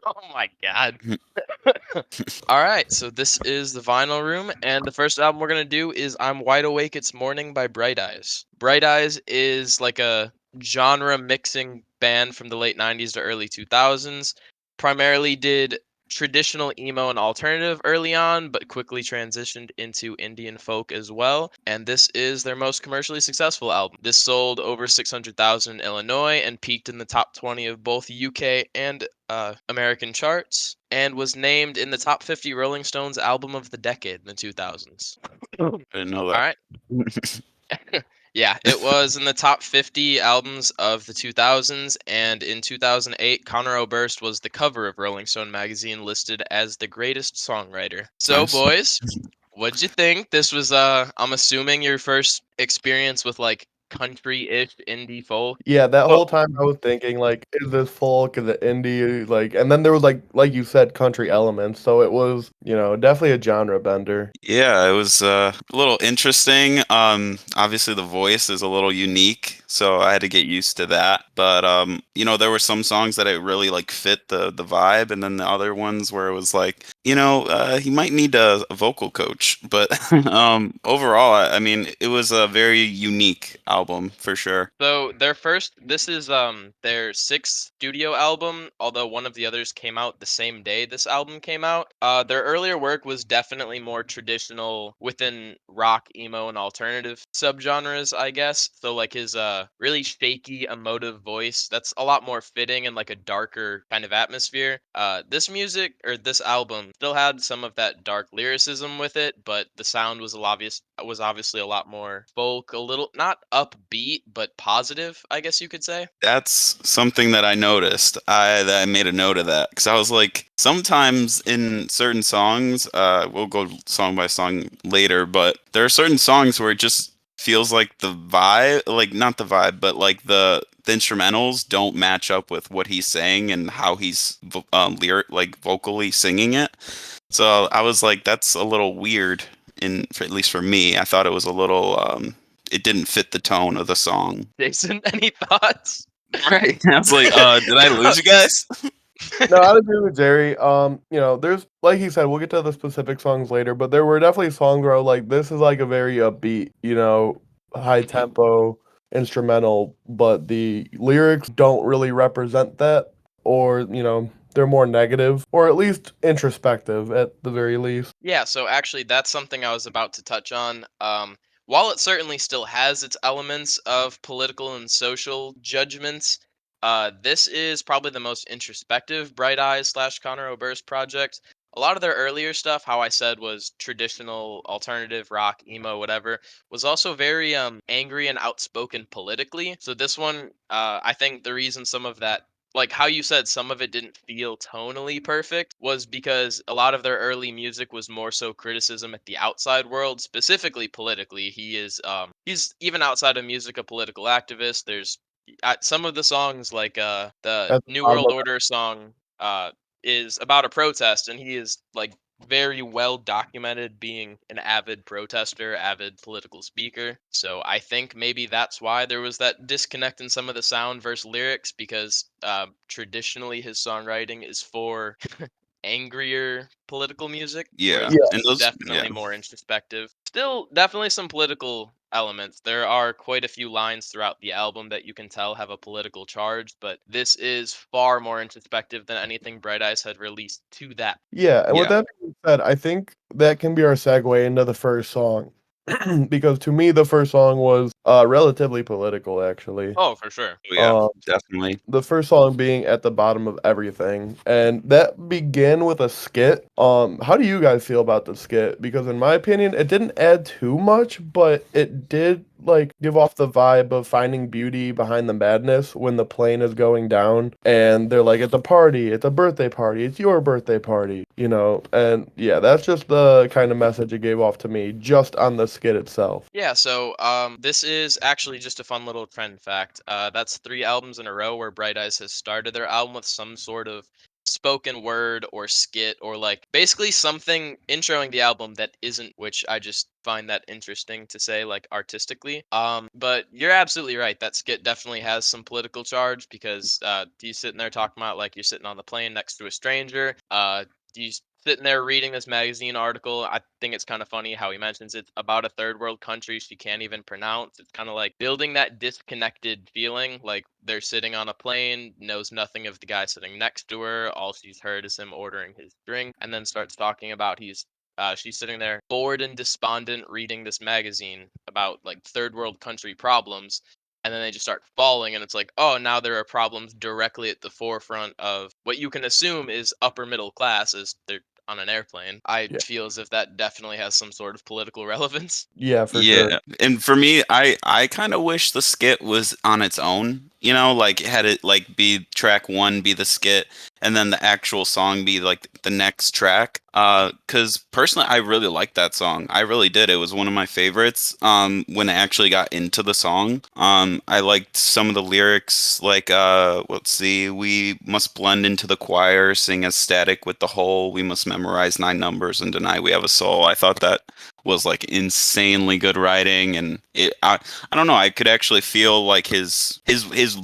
Oh my god. All right, so this is the Vinyl Room, and the first album we're gonna do is "I'm Wide Awake It's Morning" by Bright Eyes. Bright Eyes is like a genre mixing band from the late '90s to early 2000s. Primarily did traditional emo and alternative early on, but quickly transitioned into Indian folk as well. And this is their most commercially successful album. This sold over 600,000 in Illinois and peaked in the top 20 of both UK and American charts, and was named in the top 50 Rolling Stones album of the decade in the 2000s. I didn't know All that. right. Yeah, it was in the top 50 albums of the 2000s, and in 2008, Conor Oberst was the cover of Rolling Stone magazine listed as the greatest songwriter. So, Nice. boys, what'd you think? This was, I'm assuming your first experience with like country-ish indie folk. Yeah, that Well, whole time I was thinking, like, is this folk? Is it indie? Like, and then there was like you said, country elements. So it was, definitely a genre bender. yeah, it was a little interesting. Obviously the voice is a little unique, so I had to get used to that. But there were some songs that it really like fit the vibe, and then the other ones where it was like, he might need a vocal coach. But overall, I mean, it was a very unique album for sure. So this is their sixth studio album, although one of the others came out the same day this album came out. Their earlier work was definitely more traditional within rock, emo, and alternative subgenres, I guess. So like his really shaky, emotive voice, that's a lot more fitting in like a darker kind of atmosphere. This album still had some of that dark lyricism with it, but the sound was obviously a lot more folk, a little not upbeat, but positive, I guess you could say. That's something that I noticed. I made a note of that because I was like, sometimes in certain songs, we'll go song by song later, but there are certain songs where it just feels like the vibe, like not the vibe, but like the instrumentals don't match up with what he's saying and how he's lyric like vocally singing it. So I was like, that's a little weird. At least for me, I thought it was a little. It didn't fit the tone of the song. Jason, any thoughts? Right. I was like, did I lose you guys? No, I agree with Jerry. There's like he said, we'll get to the specific songs later, but there were definitely songs where I was like, this is like a very upbeat, high tempo instrumental, but the lyrics don't really represent that, or they're more negative, or at least introspective at the very least. Yeah, so actually, that's something I was about to touch on. While it certainly still has its elements of political and social judgments, this is probably the most introspective Bright Eyes slash Conor Oberst project. A lot of their earlier stuff, how I said, was traditional alternative rock, emo, whatever, was also very angry and outspoken politically. So this one, I think the reason some of that, like how you said some of it didn't feel tonally perfect, was because a lot of their early music was more so criticism at the outside world, specifically politically. He's even outside of music a political activist. There's some of the songs like the At the New bottom World of Order song is about a protest, and he is like very well documented being an avid protester, avid political speaker. So I think maybe that's why there was that disconnect in some of the sound versus lyrics, because traditionally his songwriting is for angrier political music, Yeah. whereas yeah, this And is those, yeah. definitely more introspective. Still, definitely some political elements. There are quite a few lines throughout the album that you can tell have a political charge, but this is far more introspective than anything Bright Eyes had released to that. yeah. And with Yeah. that being said, I think that can be our segue into the first song. Because to me, the first song was relatively political, actually. Oh, for sure. Oh, yeah. Um, Definitely. the first song being at the bottom of everything, and that began with a skit. How do you guys feel about the skit? Because in my opinion, it didn't add too much, but it did like give off the vibe of finding beauty behind the madness when the plane is going down, and they're like, "It's a party, it's a birthday party, it's your birthday party," and yeah, that's just the kind of message it gave off to me just on the skit itself. Yeah, so this is actually just a fun little trend fact. That's three albums in a row where Bright Eyes has started their album with some sort of spoken word or skit or like basically something introing the album that isn't, which I just find that interesting to say like artistically. But you're absolutely right. That skit definitely has some political charge because he's sitting there talking about like you're sitting on the plane next to a stranger. He's sitting there reading this magazine article. I think it's kind of funny how he mentions it's about a third world country she can't even pronounce. It's kind of like building that disconnected feeling, like they're sitting on a plane, knows nothing of the guy sitting next to her. All she's heard is him ordering his drink, and then starts talking about she's sitting there bored and despondent reading this magazine about like third world country problems, and then they just start falling, and it's like, oh, now there are problems directly at the forefront of what you can assume is upper middle class as they're on an airplane. I Yeah. feel as if that definitely has some sort of political relevance. Yeah, for sure. Yeah, and for me, I kind of wish the skit was on its own. You know, like had it like be track one, be the skit, and then the actual song be like the next track. Because personally, I really liked that song. I really did. It was one of my favorites. When I actually got into the song, I liked some of the lyrics. Like, let's see, we must blend into the choir, sing as static with the whole. We must memorize nine numbers and deny we have a soul. I thought that was like insanely good writing, and I don't know, I could actually feel like his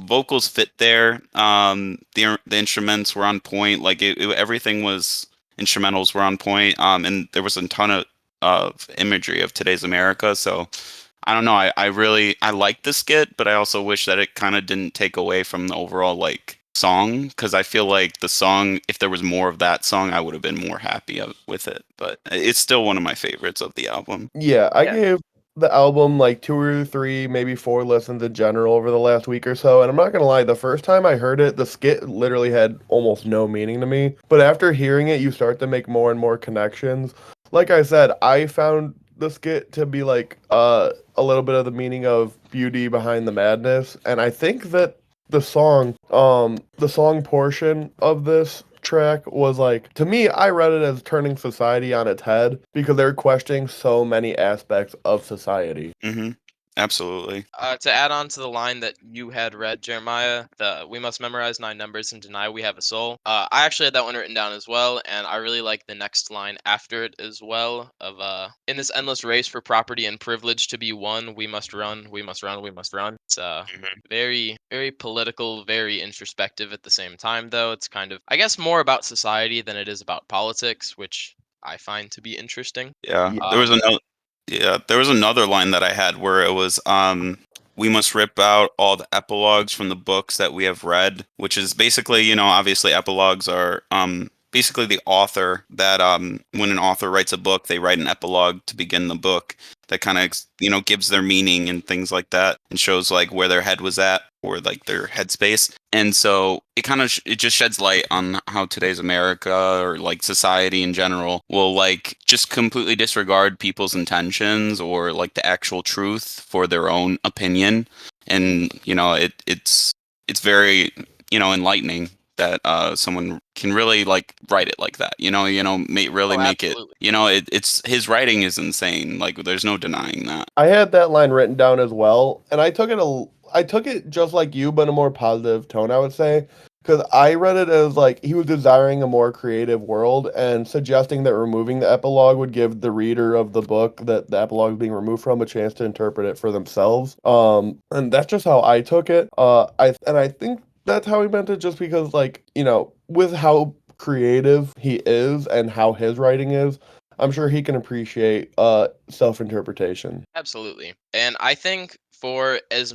vocals fit there. The instruments were on point, like everything was instrumentals were on point. And there was a ton of imagery of today's America. So I don't know, I like the skit, but I also wish that it kind of didn't take away from the overall like song, because I feel like the song, if there was more of that song, I would have been more happy with it. But it's still one of my favorites of the album. Yeah, I Yeah, gave the album like 2 or 3, maybe 4 listens in general over the last week or so, and I'm not gonna lie, the first time I heard it, the skit literally had almost no meaning to me. But after hearing it, you start to make more and more connections. Like I said, I found the skit to be like a little bit of the meaning of beauty behind the madness, and I think that the song portion of this track was like, to me, I read it as turning society on its head because they're questioning so many aspects of society. Hmm. Absolutely. To add on to the line that you had read, Jeremiah, the "we must memorize nine numbers and deny we have a soul." I actually had that one written down as well, and I really like the next line after it as well. Of in this endless race for property and privilege to be won, we must run, we must run, we must run. It's Hmm. very, very political, very introspective at the same time, though. It's kind of, I guess, more about society than it is about politics, which I find to be interesting. Yeah, Yeah. there was Um, another. Yeah, there was another line that I had where it was, we must rip out all the epilogues from the books that we have read, which is basically, obviously epilogues are basically the author that when an author writes a book, they write an epilogue to begin the book that kind of, gives their meaning and things like that, and shows like where their head was at, or like their headspace. And so it kind of it just sheds light on how today's America, or like society in general, will like just completely disregard people's intentions or like the actual truth for their own opinion. And it's very enlightening that someone can really like write it like that. Really oh, make it. absolutely. It's his writing is insane. Like there's no denying that. I had that line written down as well, and I took it just like you, but in a more positive tone, I would say, because I read it as like he was desiring a more creative world and suggesting that removing the epilogue would give the reader of the book that the epilogue is being removed from a chance to interpret it for themselves. And that's just how I took it. I think that's how he meant it, just because like with how creative he is and how his writing is. I'm sure he can appreciate self-interpretation. Absolutely. And I think for as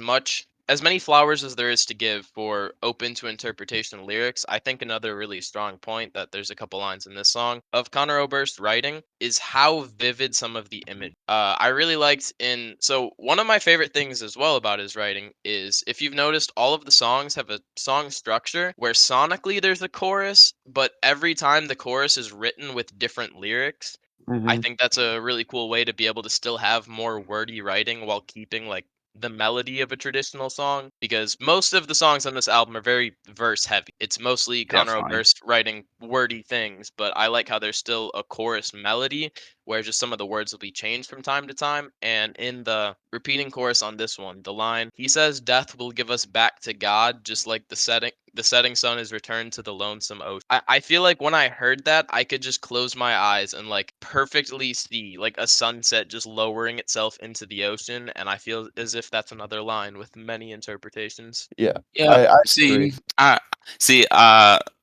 many flowers as there is to give for open to interpretation lyrics, I think another really strong point that there's a couple lines in this song of Conor Oberst's writing is how vivid some of the image. I really liked in so one of my favorite things as well about his writing is if you've noticed all of the songs have a song structure where sonically there's a chorus, but every time the chorus is written with different lyrics. I Hmm. think that's a really cool way to be able to still have more wordy writing while keeping like the melody of a traditional song because most of the songs on this album are very verse heavy. It's mostly Conor Definitely. Oberst writing wordy things, but I like how there's still a chorus melody where just some of the words will be changed from time to time. And in the repeating chorus on this one, the line, he says death will give us back to God, just like the setting the setting sun is returned to the lonesome ocean. I feel like when I heard that, I could just close my eyes and like perfectly see like a sunset just lowering itself into the ocean, and I feel as if that's another line with many interpretations. Yeah, Yeah. I agree.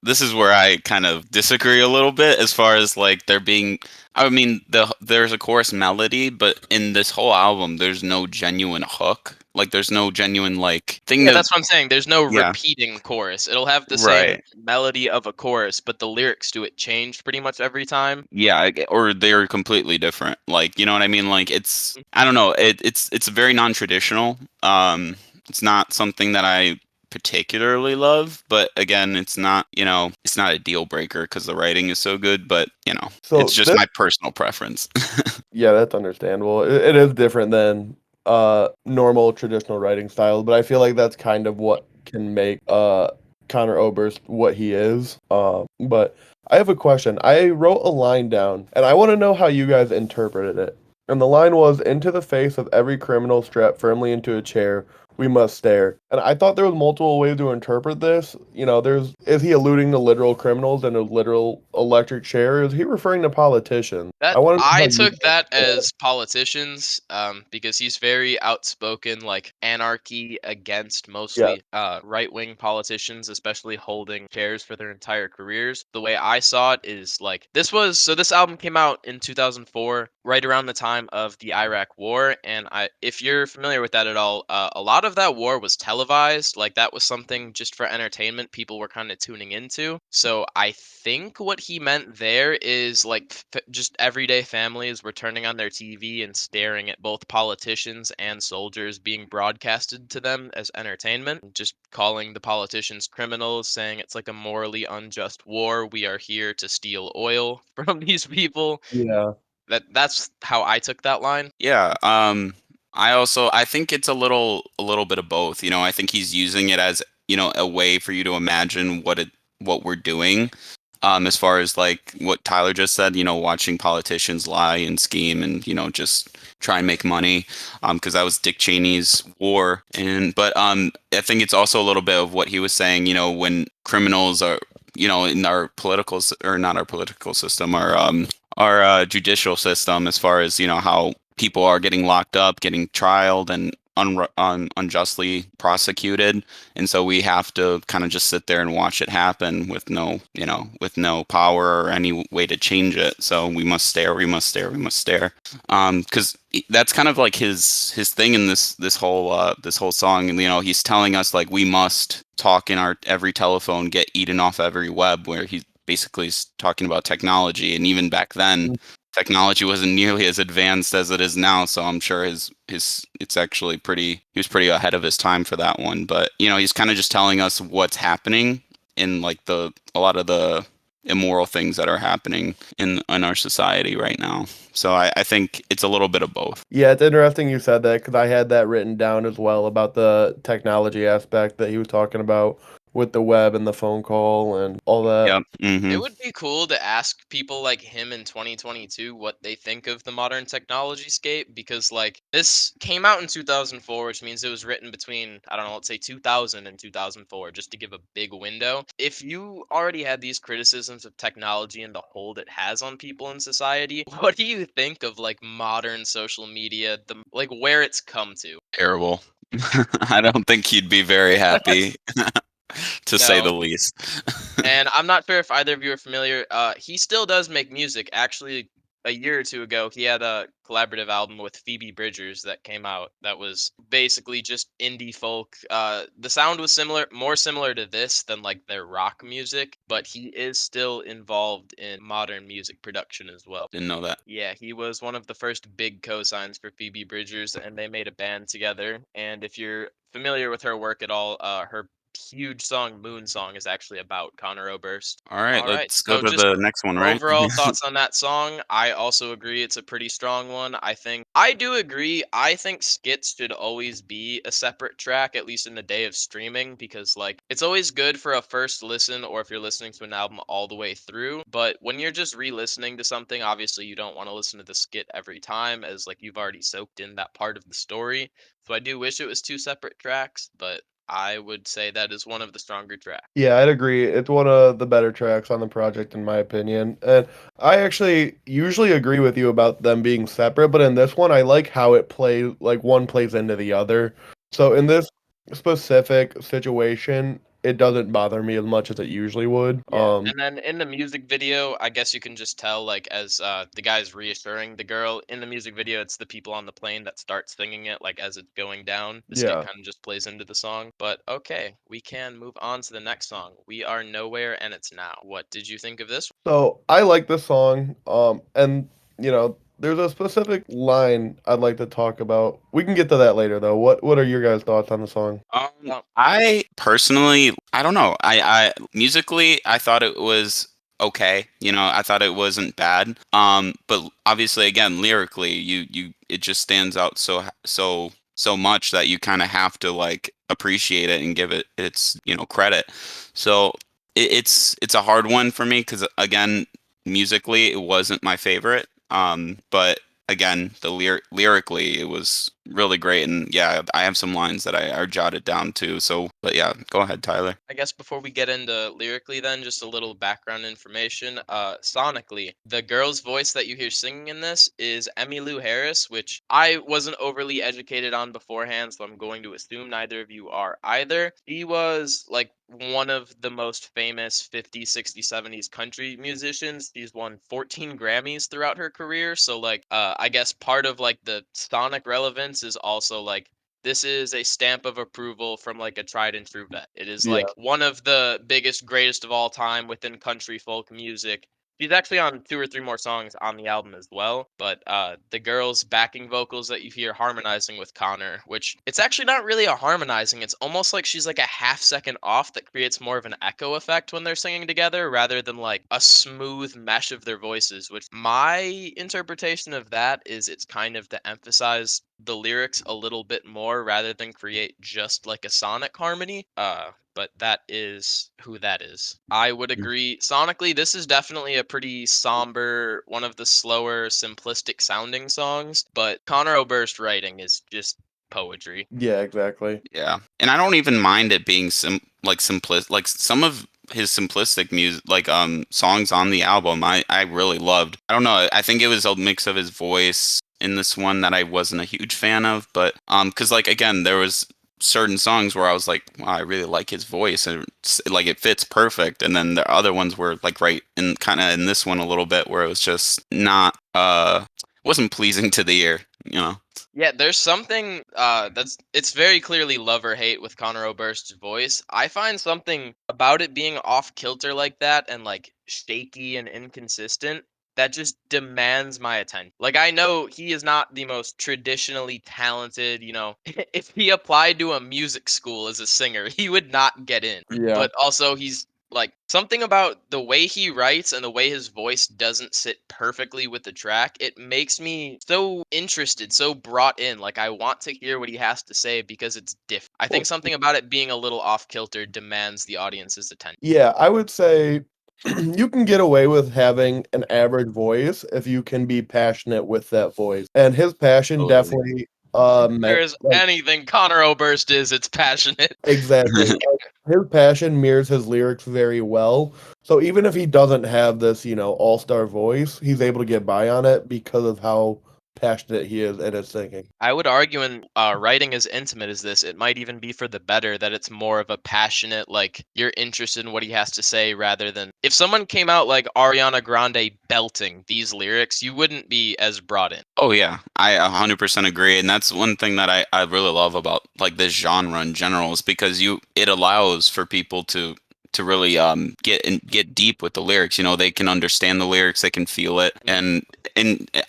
This is where I kind of disagree a little bit as far as like there being. I mean, there's a chorus melody, but in this whole album, there's no genuine hook. Like, there's no genuine like thing Yeah, to. that's what I'm saying. There's no Yeah. repeating chorus. It'll have the same Right. melody of a chorus, but the lyrics to it change pretty much every time. Yeah, or they're completely different. Like, you know what I mean? Like, I don't know. It's very non-traditional. It's not something that I particularly love, but again, it's not a deal breaker because the writing is so good. But it's So just this, my personal preference. yeah, that's understandable. It is different than normal traditional writing style, but I feel like that's kind of what can make Connor Oberst what he is. But I have a question. I wrote a line down, and I want to know how you guys interpreted it. And the line was, "Into the face of every criminal strapped firmly into a chair, we must stare." And I thought there was multiple ways to interpret this. Is he alluding to literal criminals and a literal electric chair? Is he referring to politicians? I That want to know I how you took guys that feel about it. as politicians, because he's very outspoken, like anarchy against Yeah. mostly right-wing politicians, especially holding chairs for their entire careers. The way I saw it is like this album came out in 2004, right around the time of the Iraq War, and if you're familiar with that at all, a lot of that war was televised. Like that was something just for entertainment. People were kind of tuning into. So I think what he meant there is like just everyday families were turning on their TV and staring at both politicians and soldiers being broadcasted to them as entertainment, just calling the politicians criminals, saying it's like a morally unjust war. We are here to steal oil from these people. Yeah. That's how I took that line. Yeah. I think it's a little bit of both. I think he's using it as a way for you to imagine what we're doing. As far as like what Tyler just said, watching politicians lie and scheme and just try and make money, because that was Dick Cheney's war. But I think it's also a little bit of what he was saying. When criminals are, in our political or not our political system, our judicial system, as far as how people are getting locked up, getting trialed, and unjustly prosecuted, and so we have to kind of just sit there and watch it happen with no power or any way to change it. So we must stare, we must stare, we must stare. Because that's kind of like his thing in this whole song. And he's telling us like we must talk in our every telephone, get eaten off every web, where he basically is talking about technology. And even back then, technology wasn't nearly as advanced as it is now, so I'm sure his it's actually he was pretty ahead of his time for that one. But he's kind of just telling us what's happening in like a lot of the immoral things that are happening in our society right now. So I think it's a little bit of both. Yeah, it's interesting you said that because I had that written down as well about the technology aspect that he was talking about with the web and the phone call and all that. Yep. It would be cool to ask people like him in 2022 what they think of the modern technology scape, because like this came out in 2004, which means it was written between, I don't know, let's say 2000 and 2004, just to give a big window. If you already had these criticisms of technology and the hold it has on people in society, what do you think of like modern social media, the like where it's come to? Terrible. I don't think he'd be very happy, to say No. the least. And I'm not sure if either of you are familiar. He still does make music. Actually, a year or two ago, he had a collaborative album with Phoebe Bridgers that came out. That was basically just indie folk. The sound was similar, more similar to this than like their rock music, but he is still involved in modern music production as well. Didn't know that. Yeah, he was one of the first big co-signs for Phoebe Bridgers, and they made a band together. And if you're familiar with her work at all, her huge song Moon Song is actually about Connor Oberst. All right, All right, let's go so to just the next one, right? overall thoughts on that song. I also agree it's a pretty strong one. I do agree. I think skits should always be a separate track, at least in the day of streaming, because like it's always good for a first listen or if you're listening to an album all the way through. But when you're just re-listening to something, obviously you don't want to listen to the skit every time, as like you've already soaked in that part of the story. So I do wish it was two separate tracks, but I would say that is one of the stronger tracks. Yeah, I'd agree. It's one of the better tracks on the project, in my opinion. And I actually usually agree with you about them being separate, but in this one, I like how it plays, like one plays into the other. So in this specific situation, it doesn't bother me as much as it usually would. Yeah, and then in the music video, I guess you can just tell, like, as the guy's reassuring the girl in the music video, it's the people on the plane that start singing it, like as it's going down. The skit Yeah. kind of just plays into the song. But okay, we can move on to the next song. We Are Nowhere and It's Now. What did you think of this? So I like this song. And there's a specific line I'd like to talk about. We can get to that later, though. What are your guys' thoughts on the song? I personally, I don't know. I musically, I thought it was okay. I thought it wasn't bad. But obviously, again, lyrically, it just stands out so much that you kind of have to like appreciate it and give it its credit. So it's a hard one for me because again, musically, it wasn't my favorite. But again, the lyrically, it was really great, and yeah, I have some lines that I are jotted down too. So, but yeah, go ahead, Tyler. I guess before we get into lyrically, then just a little background information. Sonically, the girl's voice that you hear singing in this is Emmylou Harris, which I wasn't overly educated on beforehand, so I'm going to assume neither of you are either. She was like one of the most famous 50s, 60s, 70s country musicians. She's won 14 Grammys throughout her career, so like I guess part of like the sonic relevance is also like this is a stamp of approval from like a tried and true vet. It is Yeah. like one of the biggest, greatest of all time within country folk music. She's actually on two or three more songs on the album as well. But the girl's backing vocals that you hear harmonizing with Connor, which it's actually not really a harmonizing. It's almost like she's like a half second off that creates more of an echo effect when they're singing together rather than like a smooth mesh of their voices, which my interpretation of that is it's kind of to emphasize the lyrics a little bit more rather than create just like a sonic harmony. But that is who that is. I would agree. Sonically, this is definitely a pretty somber, one of the slower, simplistic sounding songs, but Conor Oberst's writing is just poetry. Yeah, exactly. Yeah, and I don't even mind it being simplistic. Like some of his simplistic music, like songs on the album, I really loved. I don't know. I think it was a mix of his voice in this one that I wasn't a huge fan of, but because like again, there was certain songs where I was like, wow, I really like his voice, and like it fits perfect. And then the other ones were like right in kind of in this one a little bit where it was just not wasn't pleasing to the ear. Yeah, there's something that's it's very clearly love or hate with Conor Oberst's voice. I find something about it being off kilter like that and like shaky and inconsistent that just demands my attention. Like I know he is not the most traditionally talented, if he applied to a music school as a singer, he would not get in. Yeah. But also he's like something about the way he writes and the way his voice doesn't sit perfectly with the track, it makes me so interested, so brought in. Like I want to hear what he has to say because it's different. I think Well, something about it being a little off kilter demands the audience's attention. yeah, I would say you can get away with having an average voice if you can be passionate with that voice. And his passion Totally. definitely There met is like anything Conor Oberst is, it's passionate. exactly. His passion mirrors his lyrics very well. So even if he doesn't have this, all-star voice, he's able to get by on it because of how passionate he is in his singing. I would argue in writing as intimate as this, it might even be for the better that it's more of a passionate, like you're interested in what he has to say rather than if someone came out like Ariana Grande belting these lyrics, you wouldn't be as brought in. Oh yeah, I 100% agree, and that's one thing that I really love about like this genre in general is because it allows for people to really get deep with the lyrics. They can understand the lyrics, they can feel it, and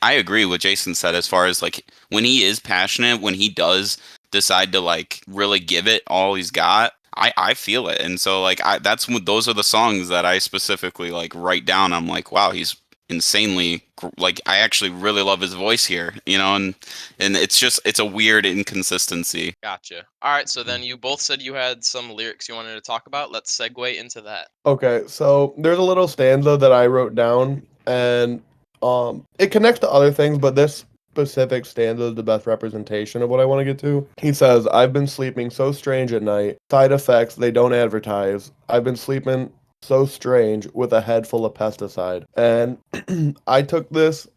I agree with Jason said as far as like when he is passionate, when he does decide to like really give it all he's got. I feel it, and so like those are the songs that I specifically like write down. I'm like, wow, he's insanely like I actually really love his voice here, and it's a weird inconsistency. Gotcha. All right, so then you both said you had some lyrics you wanted to talk about. Let's segue into that. Okay, so there's a little stanza that I wrote down, and it connects to other things, but this specific stanza is the best representation of what I want to get to. He says, I've been sleeping so strange at night. Side effects they don't advertise. I've been sleeping so strange with a head full of pesticide. And I took this,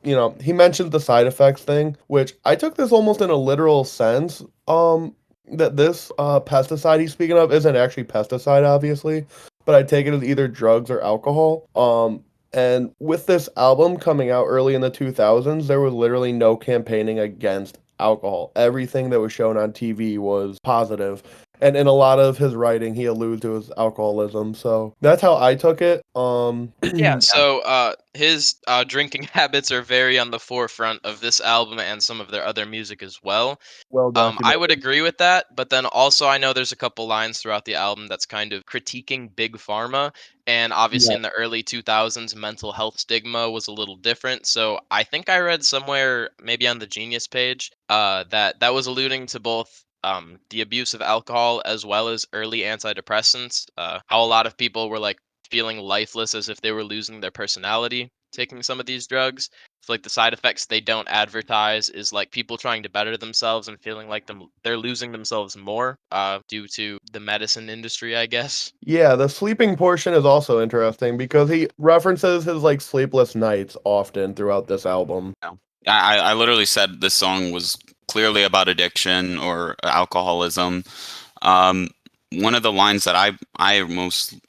he mentioned the side effects thing, which I took this almost in a literal sense. That this pesticide he's speaking of isn't actually pesticide, obviously, but I take it as either drugs or alcohol. And with this album coming out early in the 2000s, there was literally no campaigning against alcohol. Everything that was shown on TV was positive. And in a lot of his writing, he alludes to his alcoholism. So that's how I took it. Yeah, so his drinking habits are very on the forefront of this album and some of their other music as well. Well I would documented. agree with that, but then also I know there's a couple lines throughout the album that's kind of critiquing big pharma, and obviously Yeah. in the early 2000s, mental health stigma was a little different. So I think I read somewhere, maybe on the Genius page, that was alluding to both the abuse of alcohol as well as early antidepressants. How a lot of people were like feeling lifeless as if they were losing their personality taking some of these drugs. So like the side effects they don't advertise is like people trying to better themselves and feeling like they're losing themselves more due to the medicine industry, I guess. Yeah, the sleeping portion is also interesting because he references his like sleepless nights often throughout this album. Yeah. I literally said this song was clearly about addiction or alcoholism. Um, One of the lines that I most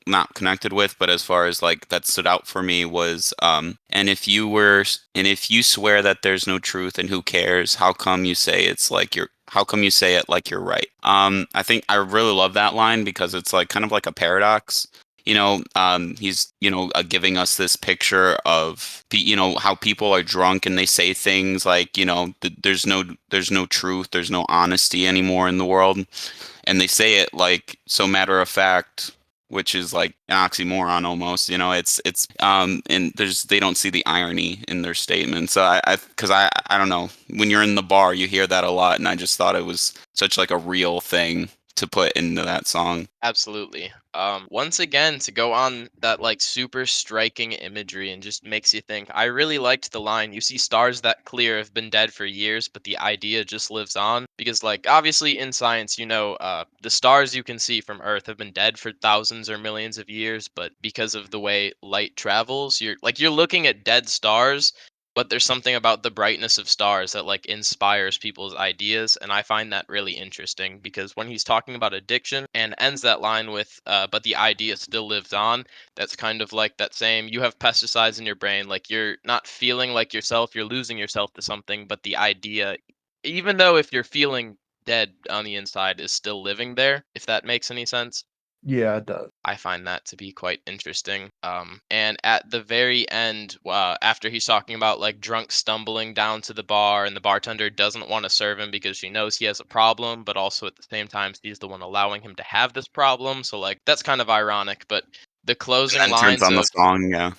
not connected with, but as far as like that stood out for me was, and if you swear that there's no truth and who cares, how come you say it's like you're how come you say it like you're right? I think I really love that line because it's like kind of like a paradox. He's giving us this picture of how people are drunk and they say things like there's no truth, there's no honesty anymore in the world, and they say it like so matter of fact, which is like an oxymoron almost. And they don't see the irony in their statements. So I don't know, when you're in the bar you hear that a lot, and I just thought it was such like a real thing to put into that song. Absolutely. Once again, to go on that like super striking imagery and just makes you think. I really liked the line, "You see stars that clear have been dead for years, but the idea just lives on." Because like obviously in science, the stars you can see from Earth have been dead for thousands or millions of years, but because of the way light travels, you're looking at dead stars, but there's something about the brightness of stars that like inspires people's ideas, and I find that really interesting because when he's talking about addiction and ends that line with but the idea still lives on, that's kind of like that same, you have pesticides in your brain, like you're not feeling like yourself, you're losing yourself to something, but the idea, even though if you're feeling dead on the inside, is still living there, if that makes any sense. Yeah, it does. I find that to be quite interesting. And at the very end, after he's talking about like drunk stumbling down to the bar, and the bartender doesn't want to serve him because she knows he has a problem, but also at the same time, she's the one allowing him to have this problem. So like that's kind of ironic. But the And closing then turns lines on the of song, yeah.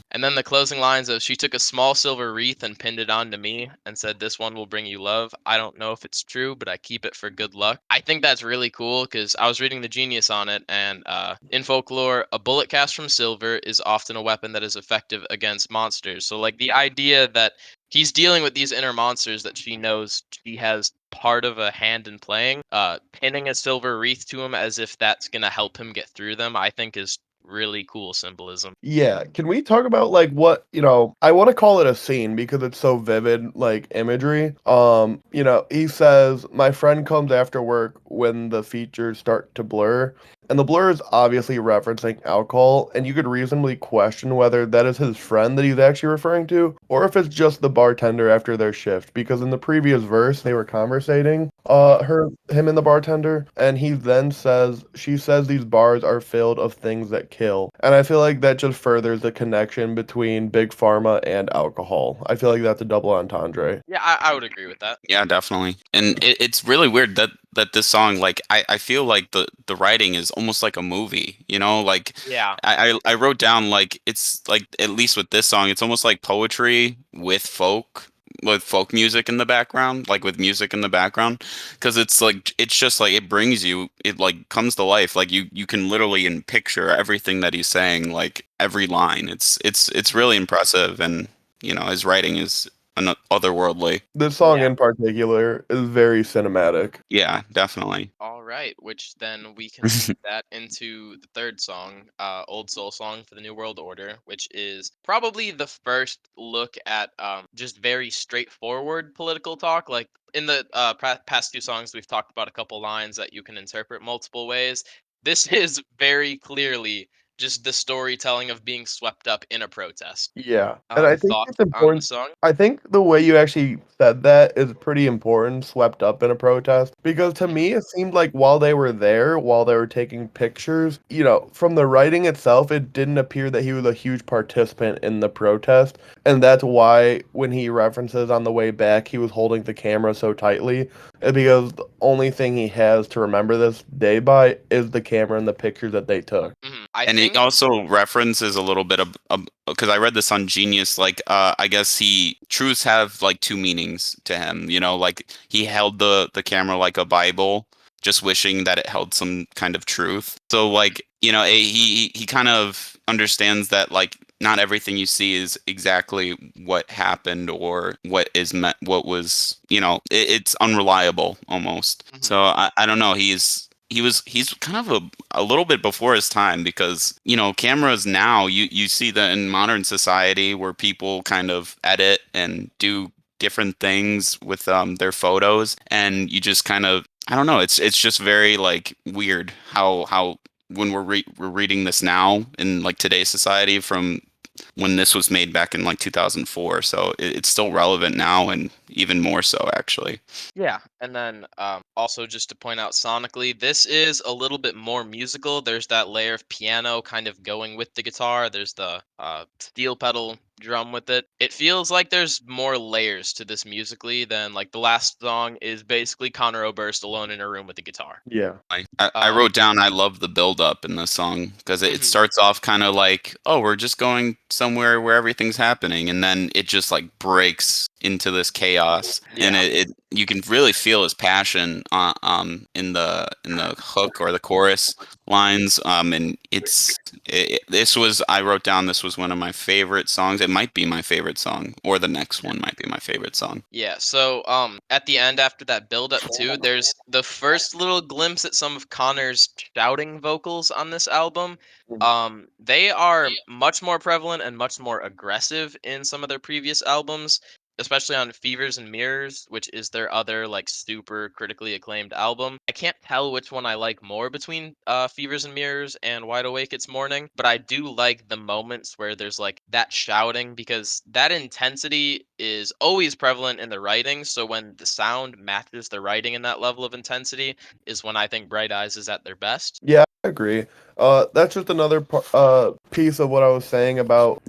and then the closing lines of, "She took a small silver wreath and pinned it onto me and said, 'This one will bring you love. I don't know if it's true, but I keep it for good luck.'" I think that's really cool because I was reading the Genius on it, and in folklore, a bullet cast from silver is often a weapon that is effective against monsters. So, like, the idea that he's dealing with these inner monsters that she knows she has part of a hand in playing, pinning a silver wreath to him as if that's going to help him get through them, I think is really cool symbolism. Yeah, can we talk about like what, I want to call it a scene because it's so vivid, like imagery. He says, "My friend comes after work when the features start to blur." And the blur is obviously referencing alcohol, and you could reasonably question whether that is his friend that he's actually referring to, or if it's just the bartender after their shift. Because in the previous verse, they were conversating, him and the bartender, and she says these bars are filled of things that kill. And I feel like that just furthers the connection between big pharma and alcohol. I feel like that's a double entendre. Yeah, I would agree with that. Yeah, definitely. And it's really weird that this song, like, I feel like the writing is almost like a movie, like Yeah. I wrote down like it's like, at least with this song, it's almost like poetry with folk music in the background, like with music in the background, because it's just like it like comes to life. Like you can literally picture everything that he's saying, like every line. It's really impressive, and his writing is otherworldly. This song Yeah. in particular is very cinematic. Yeah, definitely. All right, which then we can lead that into the third song, "Old Soul Song for the New World Order," which is probably the first look at just very straightforward political talk. Like in the past two songs, we've talked about a couple lines that you can interpret multiple ways. This is very clearly just the storytelling of being swept up in a protest. Yeah, and I think Thoughts it's on the important. song? I think the way you actually said that is pretty important, swept up in a protest, because to Mhm, me it seemed like while they were there, while they were taking pictures, from the writing itself, it didn't appear that he was a huge participant in the protest, and that's why when he references on the way back, he was holding the camera so tightly, because the only thing he has to remember this day by is the camera and the pictures that they took. mhm. I And it think. also references a little bit of because I read this on Genius. Like, I guess truths have like two meanings to him. Like he held the camera like a Bible, just wishing that it held some kind of truth. So like, he kind of understands that like not everything you see is exactly what happened or what is meant, what was, it's unreliable almost. Mhm, So I don't know. He's kind of a little bit before his time because cameras now you see that in modern society where people kind of edit and do different things with their photos, and you just kind of, I don't know, it's just very like weird how when we're reading this now in like today's society from when this was made back in like 2004, so it's still relevant now and even more so actually. Yeah, and then also just to point out sonically, this is a little bit more musical. There's that layer of piano kind of going with the guitar. There's the steel pedal drum with it. It feels like there's more layers to this musically than like the last song is basically Conor Oberst alone in a room with the guitar. Yeah. I Um, wrote down I love the build up in this song because it mhm, starts off kind of like, oh, we're just going somewhere where everything's happening, and then it just like breaks into this chaos, and yeah. it you can really feel his passion in the hook or the chorus lines, and this was, I wrote down, this was one of my favorite songs. It might be my favorite song, or the next one might be my favorite song. Yeah, so at the end after that build up too, there's the first little glimpse at some of Connor's shouting vocals on this album. Mhm. They are much more prevalent and much more aggressive in some of their previous albums, especially on Fevers and Mirrors, which is their other like super critically acclaimed album. I can't tell which one I like more between Fevers and Mirrors and Wide Awake It's Morning, but I do like the moments where there's like that shouting because that intensity is always prevalent in the writing. So when the sound matches the writing in that level of intensity is when I think Bright Eyes is at their best. Yeah, I agree. That's just another piece of what I was saying about,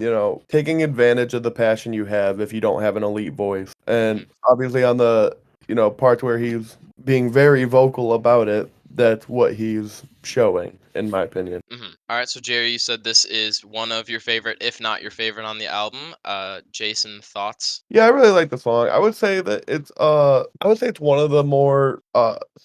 taking advantage of the passion you have if you don't have an elite voice. Mhm, And obviously on the, parts where he's being very vocal about it, that's what he's showing, in my opinion. mhm. All right, so Jerry, you said this is one of your favorite, if not your favorite, on the album. Jason, thoughts? Yeah, I really like the song. I would say it's one of the more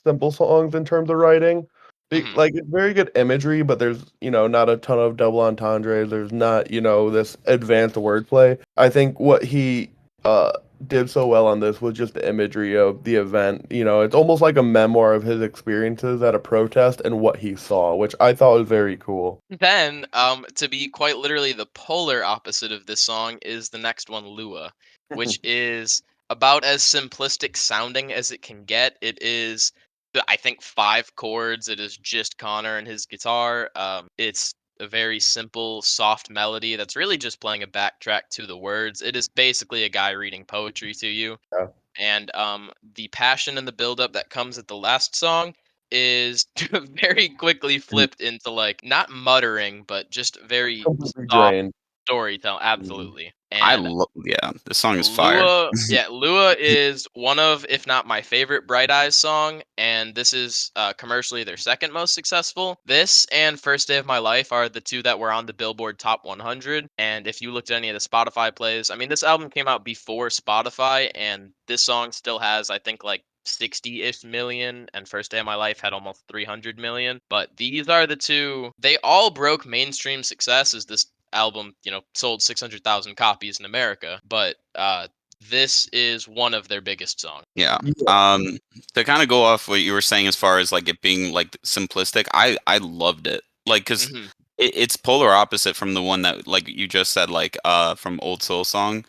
simple songs in terms of writing. Hmm. Like it's very good imagery, but there's, not a ton of double entendres. There's not, this advanced wordplay. I think what he uh did so well on this was just the imagery of the event. It's almost like a memoir of his experiences at a protest and what he saw, which I thought was very cool. Then, to be quite literally the polar opposite of this song is the next one, Lua, which is about as simplistic sounding as it can get. It is, I think, five chords. It is just Connor and his guitar. It's a very simple, soft melody that's really just playing a backtrack to the words. It is basically a guy reading poetry to you, Yeah, and the passion and the buildup that comes at the last song is very quickly flipped into like not muttering but just very completely soft drained. storytelling, Mhm. absolutely. And Yeah, this song is fire. Lua, yeah, Lua is one of, if not my favorite Bright Eyes song, and this is commercially their second most successful. This and First Day of My Life are the two that were on the Billboard Top 100. And if you looked at any of the Spotify plays, I mean, this album came out before Spotify, and this song still has, I think, like 60-ish million, and First Day of My Life had almost 300 million. But these are the two, they all broke mainstream success as this album, sold 600,000 copies in America, but this is one of their biggest songs. Yeah. Yeah. To kind of go off what you were saying as far as like it being like simplistic, I loved it. Like, cause Hmm. it's polar opposite from the one that like you just said, like from Old Soul Song.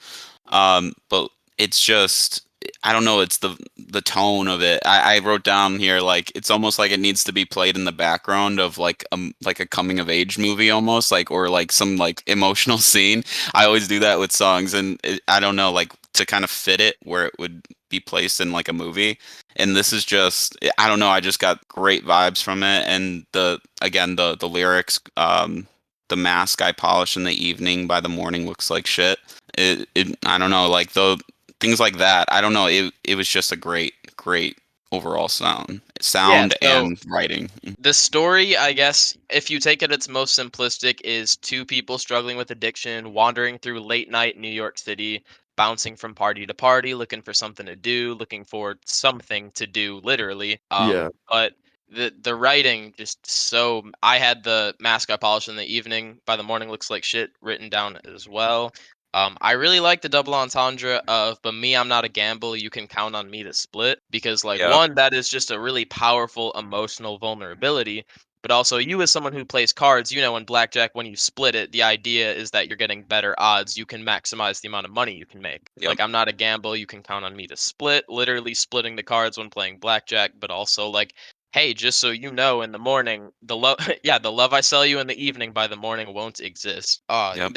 But it's just I don't know, it's the tone of it. I wrote down here like it's almost like it needs to be played in the background of like a coming of age movie almost like or like some like emotional scene. I always do that with songs and I don't know like to kind of fit it where it would be placed in like a movie. And this is just I don't know, I just got great vibes from it and the again the lyrics the mask I polish in the evening by the morning looks like shit. It I don't know like the things like that. I don't know. It was just a great overall Yeah, sound so and writing. the story, I guess, if you take it its most simplistic, is two people struggling with addiction, wandering through late night New York City, bouncing from party to party, looking for something to do, looking for something to do, literally. Yeah. But the writing just so I had the mask I polished in the evening. By the morning looks like shit written down as well. I really like the double entendre of "But me, I'm not a gamble. You can count on me to split." Because, like, Yep. one, that is just a really powerful emotional vulnerability. But also, you as someone who plays cards, you know, in blackjack, when you split it, the idea is that you're getting better odds. You can maximize the amount of money you can make. Yep. Like, I'm not a gamble. You can count on me to split. Literally splitting the cards when playing blackjack, but also like, hey, just so you know, in the morning, the love, yeah, the love I sell you in the evening by the morning won't exist. Yep.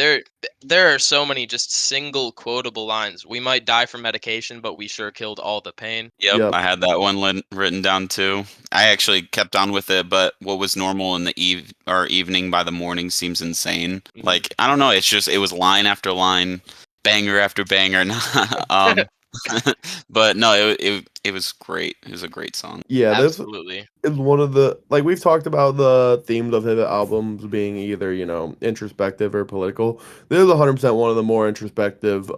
There are so many just single quotable lines. We might die from medication, but we sure killed all the pain. Yep. Yep. I had that one written down too. I actually kept on with it, but what was normal in the evening by the morning seems insane. Mhm. Like I don't know. It's just it was line after line, banger after banger. um, but no, it was great. It was a great song. Yeah, this Absolutely. is one of the like we've talked about the themes of his albums being either, introspective or political. This is 100% one of the more introspective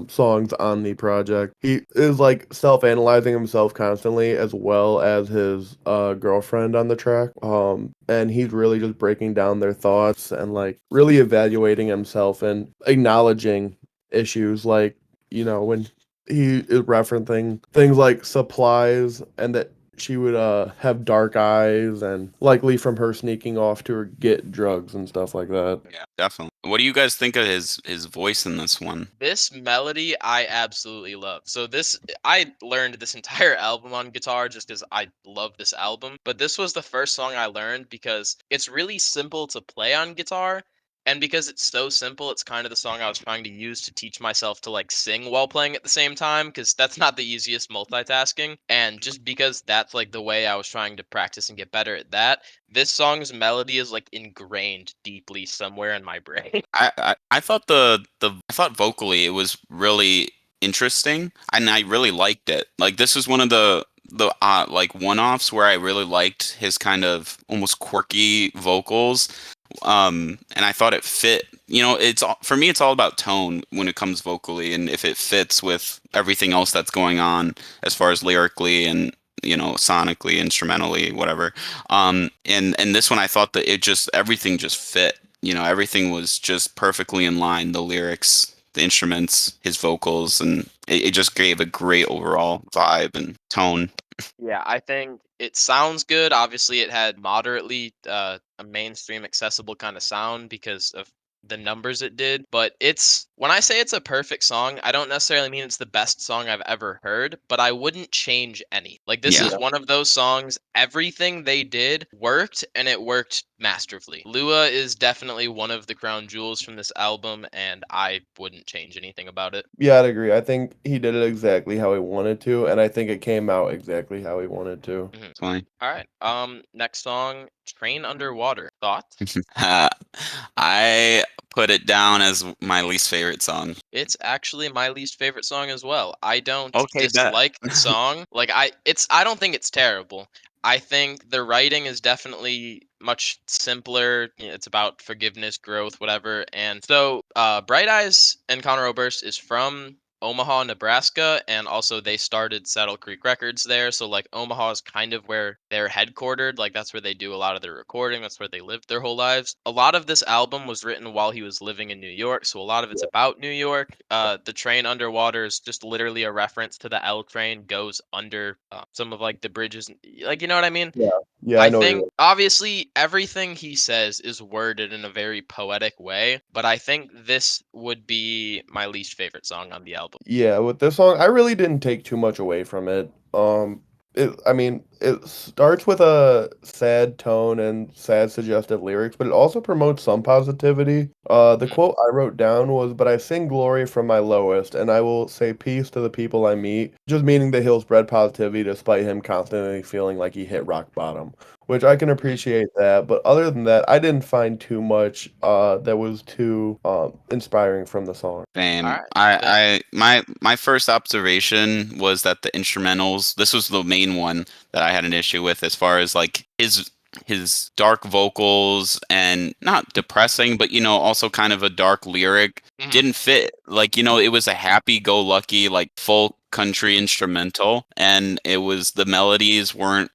songs on the project. He is like self-analyzing himself constantly as well as his girlfriend on the track. And he's really just breaking down their thoughts and like really evaluating himself and acknowledging issues like, when he is referencing things like supplies and that she would have dark eyes and likely from her sneaking off to get drugs and stuff like that. Yeah, definitely. What do you guys think of his voice in this one? This melody I absolutely love. So this I learned this entire album on guitar just because I love this album. But this was the first song I learned because it's really simple to play on guitar. And because it's so simple, it's kind of the song I was trying to use to teach myself to like sing while playing at the same time, because that's not the easiest multitasking. And just because that's like the way I was trying to practice and get better at that, this song's melody is like ingrained deeply somewhere in my brain. I thought the I thought vocally it was really interesting and I really liked it. Like this is one of the like one-offs where I really liked his kind of almost quirky vocals. And I thought it fit. You know, for me it's all about tone when it comes vocally and if it fits with everything else that's going on as far as lyrically and sonically, instrumentally, whatever. And this one I thought that it just everything just fit. Everything was just perfectly in line. The lyrics, the instruments, his vocals, and it just gave a great overall vibe and tone. Yeah, I think it sounds good. Obviously, it had moderately a mainstream accessible kind of sound because of the numbers it did. But it's when I say it's a perfect song, I don't necessarily mean it's the best song I've ever heard, but I wouldn't change any. Like this Yeah, is Yeah. one of those songs, everything they did worked and it worked masterfully. Lua is definitely one of the crown jewels from this album, and I wouldn't change anything about it. Yeah, I'd agree. I think he did it exactly how he wanted to, and I think it came out exactly how he wanted to. Mhm. it's fine. All right. Next song, Train Underwater. Thoughts? I put it down as my least favorite song. It's actually my least favorite song as well. I don't Okay, bet. dislike the song. Like I don't think it's terrible. I think the writing is definitely much simpler. It's about forgiveness, growth, whatever. And so Bright Eyes and Conor Oberst is from Omaha, Nebraska, and also they started Saddle Creek Records there. So like Omaha is kind of where they're headquartered. Like that's where they do a lot of their recording. That's where they lived their whole lives. A lot of this album was written while he was living in New York, so a lot of it's about New York. The train underwater is just literally a reference to the L train goes under some of like the bridges, like you know what I mean. Yeah. Yeah, I I know what think you're. obviously everything he says is worded in a very poetic way, but I think this would be my least favorite song on the album. Yeah, with this song, I really didn't take too much away from it. I mean, it starts with a sad tone and sad suggestive lyrics, but it also promotes some positivity. The Mhm. quote I wrote down was, "But I sing glory from my lowest, and I will say peace to the people I meet," just meaning that he'll spread positivity despite him constantly feeling like he hit rock bottom, which I can Mhm. appreciate that. But other than that, I didn't find too much that was too inspiring from the song. All Same. right. Then My first observation was that the instrumentals, this was the main one that I had an issue with as far as like his dark vocals and not depressing, but also kind of a dark lyric mhm. didn't fit. Like, it was a happy-go-lucky like folk country instrumental, and it was the melodies weren't,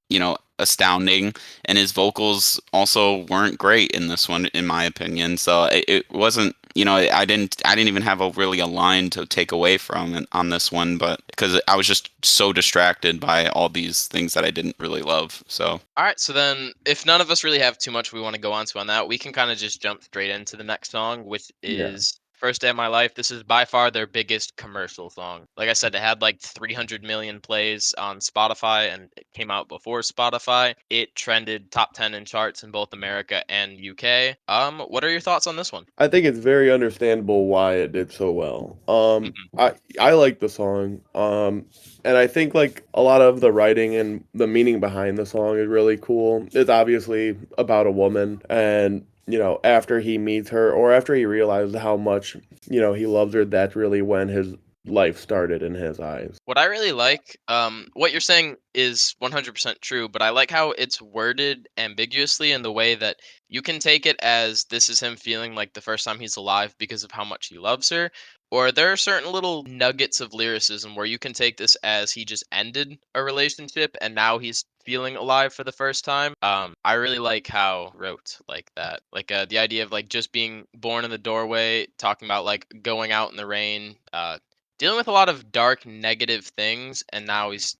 astounding, and his vocals also weren't great in this one in my opinion. So it wasn't, I didn't even have a really a line to take away from it on this one, but because I was just so distracted by all these things that I didn't really love. So All right, so then if none of us really have too much we want to go on to on that, we can kind of just jump straight into the next song, which Yeah. is First Day of My Life. This is by far their biggest commercial song. Like I said, it had like 300 million plays on Spotify and it came out before Spotify. It trended top 10 in charts in both America and UK. What are your thoughts on this one? I think it's very understandable why it did so well. Mhm. I like the song. And I think like a lot of the writing and the meaning behind the song is really cool. It's obviously about a woman and after he meets her or after he realizes how much, he loves her, that's really when his life started in his eyes. What I really like, what you're saying is 100% true, but I like how it's worded ambiguously in the way that you can take it as this is him feeling like the first time he's alive because of how much he loves her, or there are certain little nuggets of lyricism where you can take this as he just ended a relationship and now he's feeling alive for the first time. I really like how wrote like that, like the idea of like just being born in the doorway, talking about like going out in the rain, dealing with a lot of dark negative things, and now he's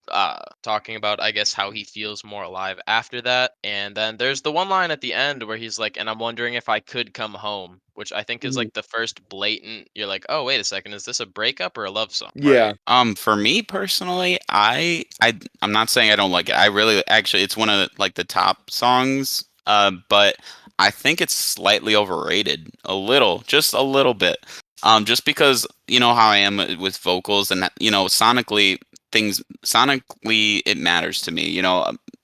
talking about I guess how he feels more alive after that. And then there's the one line at the end where he's like, and I'm wondering if I could come home, which I think is Mhm. like the first blatant, you're like, oh wait a second, is this a breakup or a love song? Yeah. right. For me personally, I'm not saying I don't like it. I really actually it's one of like the top songs. But I think it's slightly overrated, a little, just a little bit. Just because you know how I am with vocals, and sonically it matters to me.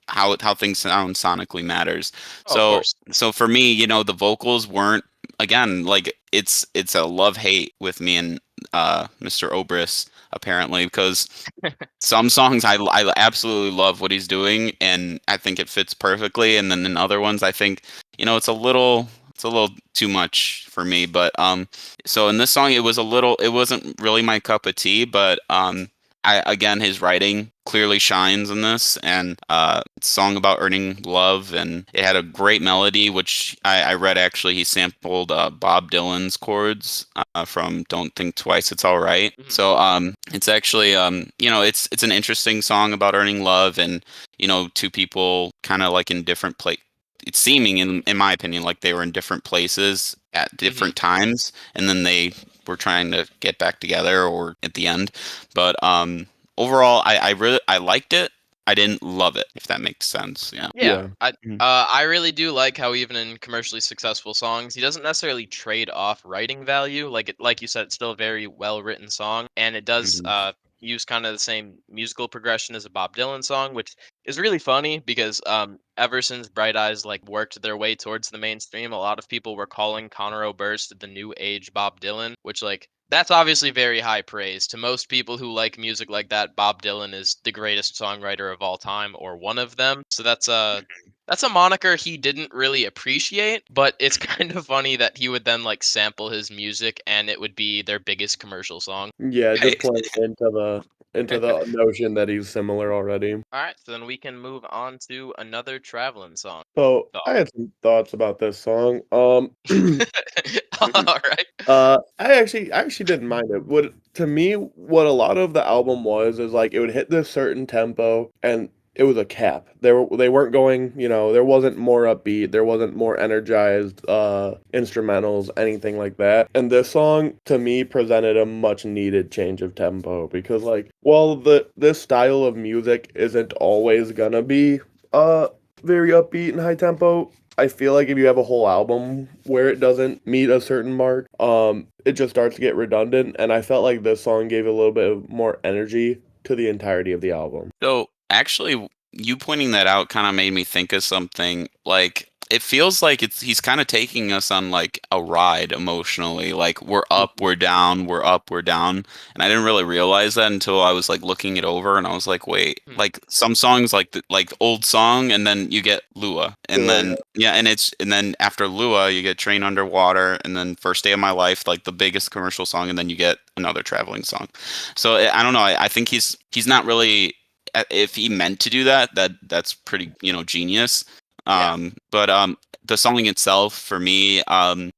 How things sound sonically matters. Oh, of So course. so for me, the vocals weren't, again, like it's a love hate with me and Mr. Obrist apparently, because some songs I absolutely love what he's doing and I think it fits perfectly, and then in other ones I think it's a little too much for me. But so in this song it wasn't really my cup of tea, but again, his writing clearly shines in this, and it's a song about earning love, and it had a great melody, which I read actually he sampled Bob Dylan's chords from "Don't Think Twice, It's All Right." Mhm. So it's actually it's an interesting song about earning love, and two people kind of like in different it's seeming in my opinion like they were in different places at Mhm. different times, and then they were trying to get back together or at the end. But overall, I liked it. I didn't love it, if that makes sense. Yeah. Yeah, Yeah. I Mhm. I really do like how even in commercially successful songs, he doesn't necessarily trade off writing value. Like you said, it's still a very well written song, and it does Mhm. use kind of the same musical progression as a Bob Dylan song, which is really funny because ever since Bright Eyes like worked their way towards the mainstream, a lot of people were calling Conor Oberst the new age Bob Dylan, which like that's obviously very high praise. To most people who like music like that, Bob Dylan is the greatest songwriter of all time or one of them. So that's That's a moniker he didn't really appreciate, but it's kind of funny that he would then like sample his music and it would be their biggest commercial song. Yeah, just Right? playing into the notion that he's similar already. All right, so then we can move on to another traveling song. So I Thought. had some thoughts about this song. All right. I actually didn't mind it. What to me, what a lot of the album was is like it would hit this certain tempo and it was a cap. They weren't going, there wasn't more upbeat, there wasn't more energized instrumentals, anything like that. And this song to me presented a much needed change of tempo because like while this style of music isn't always gonna be uh very upbeat and high tempo, I feel like if you have a whole album where it doesn't meet a certain mark, it just starts to get redundant. And I felt like this song gave a little bit of more energy to the entirety of the album. So actually, you pointing that out kind of made me think of something. Like it feels like he's kind of taking us on like a ride emotionally. Like we're up, we're down, we're up, we're down. And I didn't really realize that until I was like looking it over, and I was like, wait, Hmm. like some songs like like old song, and then you get Lua, and So, then yeah, and then after Lua you get Train Underwater, and then First Day of My Life, like the biggest commercial song, and then you get another traveling song. So I don't know. I think he's not really, if he meant to do that, that's pretty, genius. Yeah. But the song itself for me,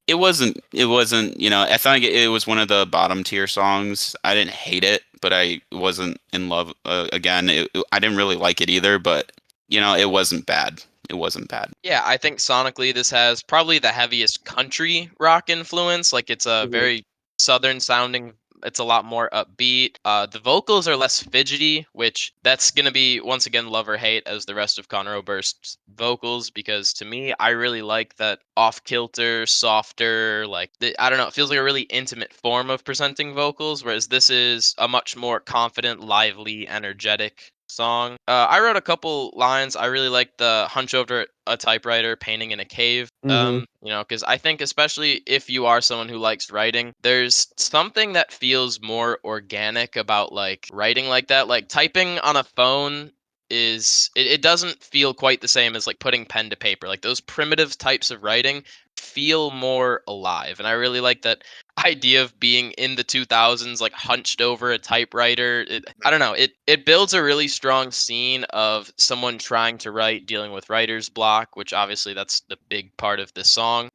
it wasn't, I thought it was one of the bottom tier songs. I didn't hate it, but I wasn't in love. Again, I didn't really like it either, but it wasn't bad. It wasn't bad. Yeah, I think sonically this has probably the heaviest country rock influence. Like it's a mhm, very southern sounding. It's a lot more upbeat. The vocals are less fidgety, which that's gonna be once again love or hate as the rest of Conor Oberst's vocals. Because to me, I really like that off kilter, softer. Like I don't know, it feels like a really intimate form of presenting vocals. Whereas this is a much more confident, lively, energetic song. I wrote a couple lines. I really like the hunch over a typewriter, painting in a cave. mhm, Because I think especially if you are someone who likes writing, there's something that feels more organic about like writing like that. Like typing on a phone it doesn't feel quite the same as like putting pen to paper. Like those primitive types of writing feel more alive, and I really like that idea of being in the 2000s like hunched over a typewriter. I don't know, it builds a really strong scene of someone trying to write, dealing with writer's block, which obviously that's the big part of this song.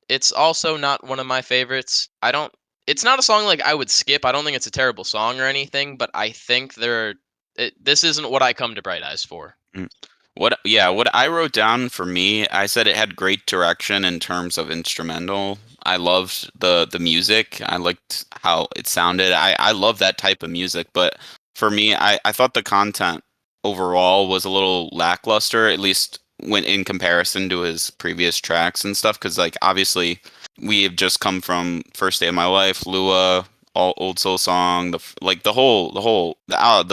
It's also not one of my favorites. I don't It's not a song like I would skip. I don't think it's a terrible song or anything, but I think this isn't what I come to Bright Eyes for. Mm. What I wrote down for me, I said it had great direction in terms of instrumental. I loved the music. I liked how it sounded. I love that type of music, but for me, I thought the content overall was a little lackluster, at least when in comparison to his previous tracks and stuff, because like obviously we have just come from First Day of My Life, Lua, all Old Soul Song, like the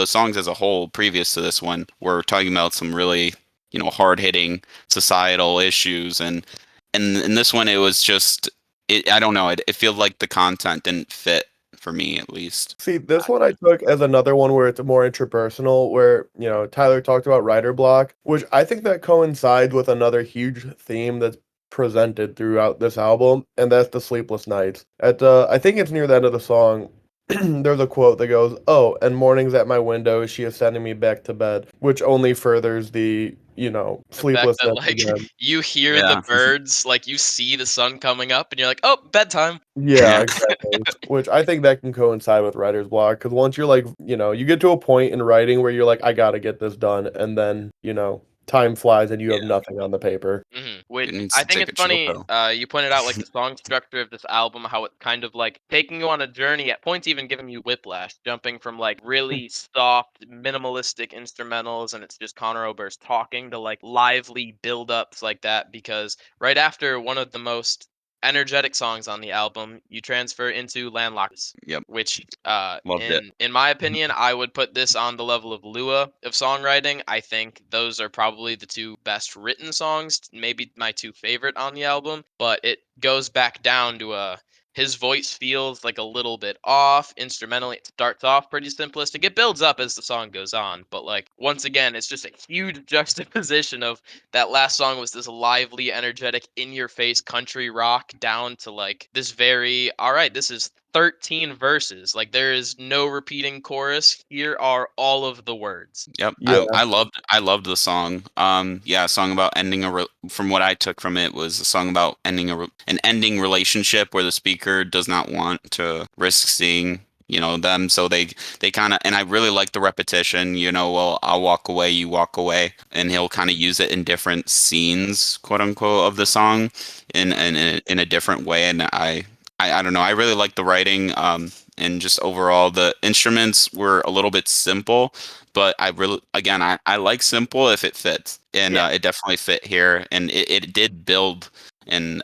songs as a whole previous to this one were talking about some really hard hitting societal issues, and in this one it was just I don't know, it felt like the content didn't fit for me at least. See, this one I took as another one where it's more interpersonal, where, Tyler talked about writer block, which I think that coincides with another huge theme that's presented throughout this album, and that's the sleepless nights. I think it's near the end of the song, there's a quote that goes, "Oh, and mornings at my window, she is sending me back to bed," which only furthers the, The fact that sleeplessness like again. you hear the Yeah. birds, like you see the sun coming up, and you're like, "Oh, bedtime." Yeah, Yeah. exactly. Which I think that can coincide with writer's block because once you're like, you get to a point in writing where you're like, I gotta get this done, and then, time flies and you have Yeah. nothing on the paper. Which It needs I to think take it's a chill funny. pill. You pointed out like the song structure of this album, how it's kind of like taking you on a journey. At points, even giving you whiplash, jumping from like really soft, minimalistic instrumentals, and it's just Conor Oberst talking to like lively build-ups like that. Because right after one of the most energetic songs on the album, you transfer into Landlocked, Yep. which Loved it. in my opinion, I would put this on the level of Lua of songwriting. I think those are probably the two best written songs, maybe my two favorite on the album, but it goes back down to a his voice feels like a little bit off instrumentally. It starts off pretty simplistic. It builds up as the song goes on, but like once again, it's just a huge juxtaposition of that last song was this lively, energetic, in your face country rock down to like this very, all right, this is 13 verses. Like there is no repeating chorus. Here are all of the words. Yep, Yeah. I loved the song. Yeah, a song about ending from what I took from it was a song about ending an ending relationship where the speaker does not want to risk seeing them, so they kind of, and I really like the repetition. Well, I'll walk away, you walk away, and he'll kind of use it in different scenes, quote unquote, of the song, in a different way, and I don't know. I really like the writing. And just overall, the instruments were a little bit simple, but I really, again, I like simple if it fits, and Yeah. it definitely fit here, and it did build, and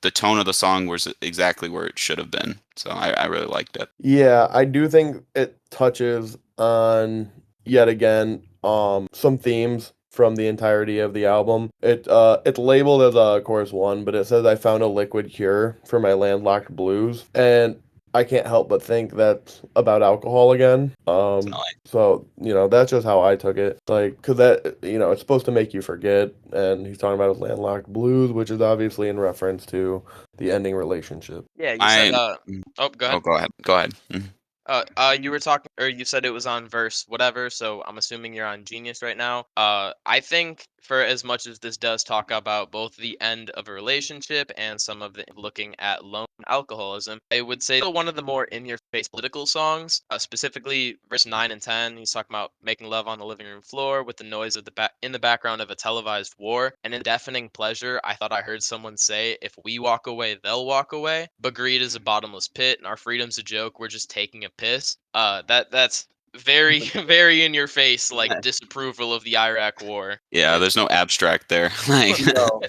the tone of the song was exactly where it should have been. So I really liked it. Yeah, I do think it touches on yet again some themes from the entirety of the album. It's labeled as a chorus one, but it says I found a liquid cure for my landlocked blues. And I can't help but think that's about alcohol again. Definitely. So, that's just how I took it. Like, cause that, it's supposed to make you forget. And he's talking about his landlocked blues, which is obviously in reference to the ending relationship. Yeah, you said I oh, go oh, ahead. go ahead, go ahead. Mhm. You were talking, or you said it was on verse whatever, so I'm assuming you're on Genius right now. I think for as much as this does talk about both the end of a relationship and some of the looking at lone alcoholism, I would say one of the more in-your-face political songs, specifically verse 9 and 10. He's talking about making love on the living room floor with the noise of the in the background of a televised war, and in deafening pleasure. I thought I heard someone say, "If we walk away, they'll walk away." But greed is a bottomless pit, and our freedom's a joke. We're just taking a piss. That's very very in your face, like disapproval of the Iraq War. Yeah, Is there's no abstract there. Like, No.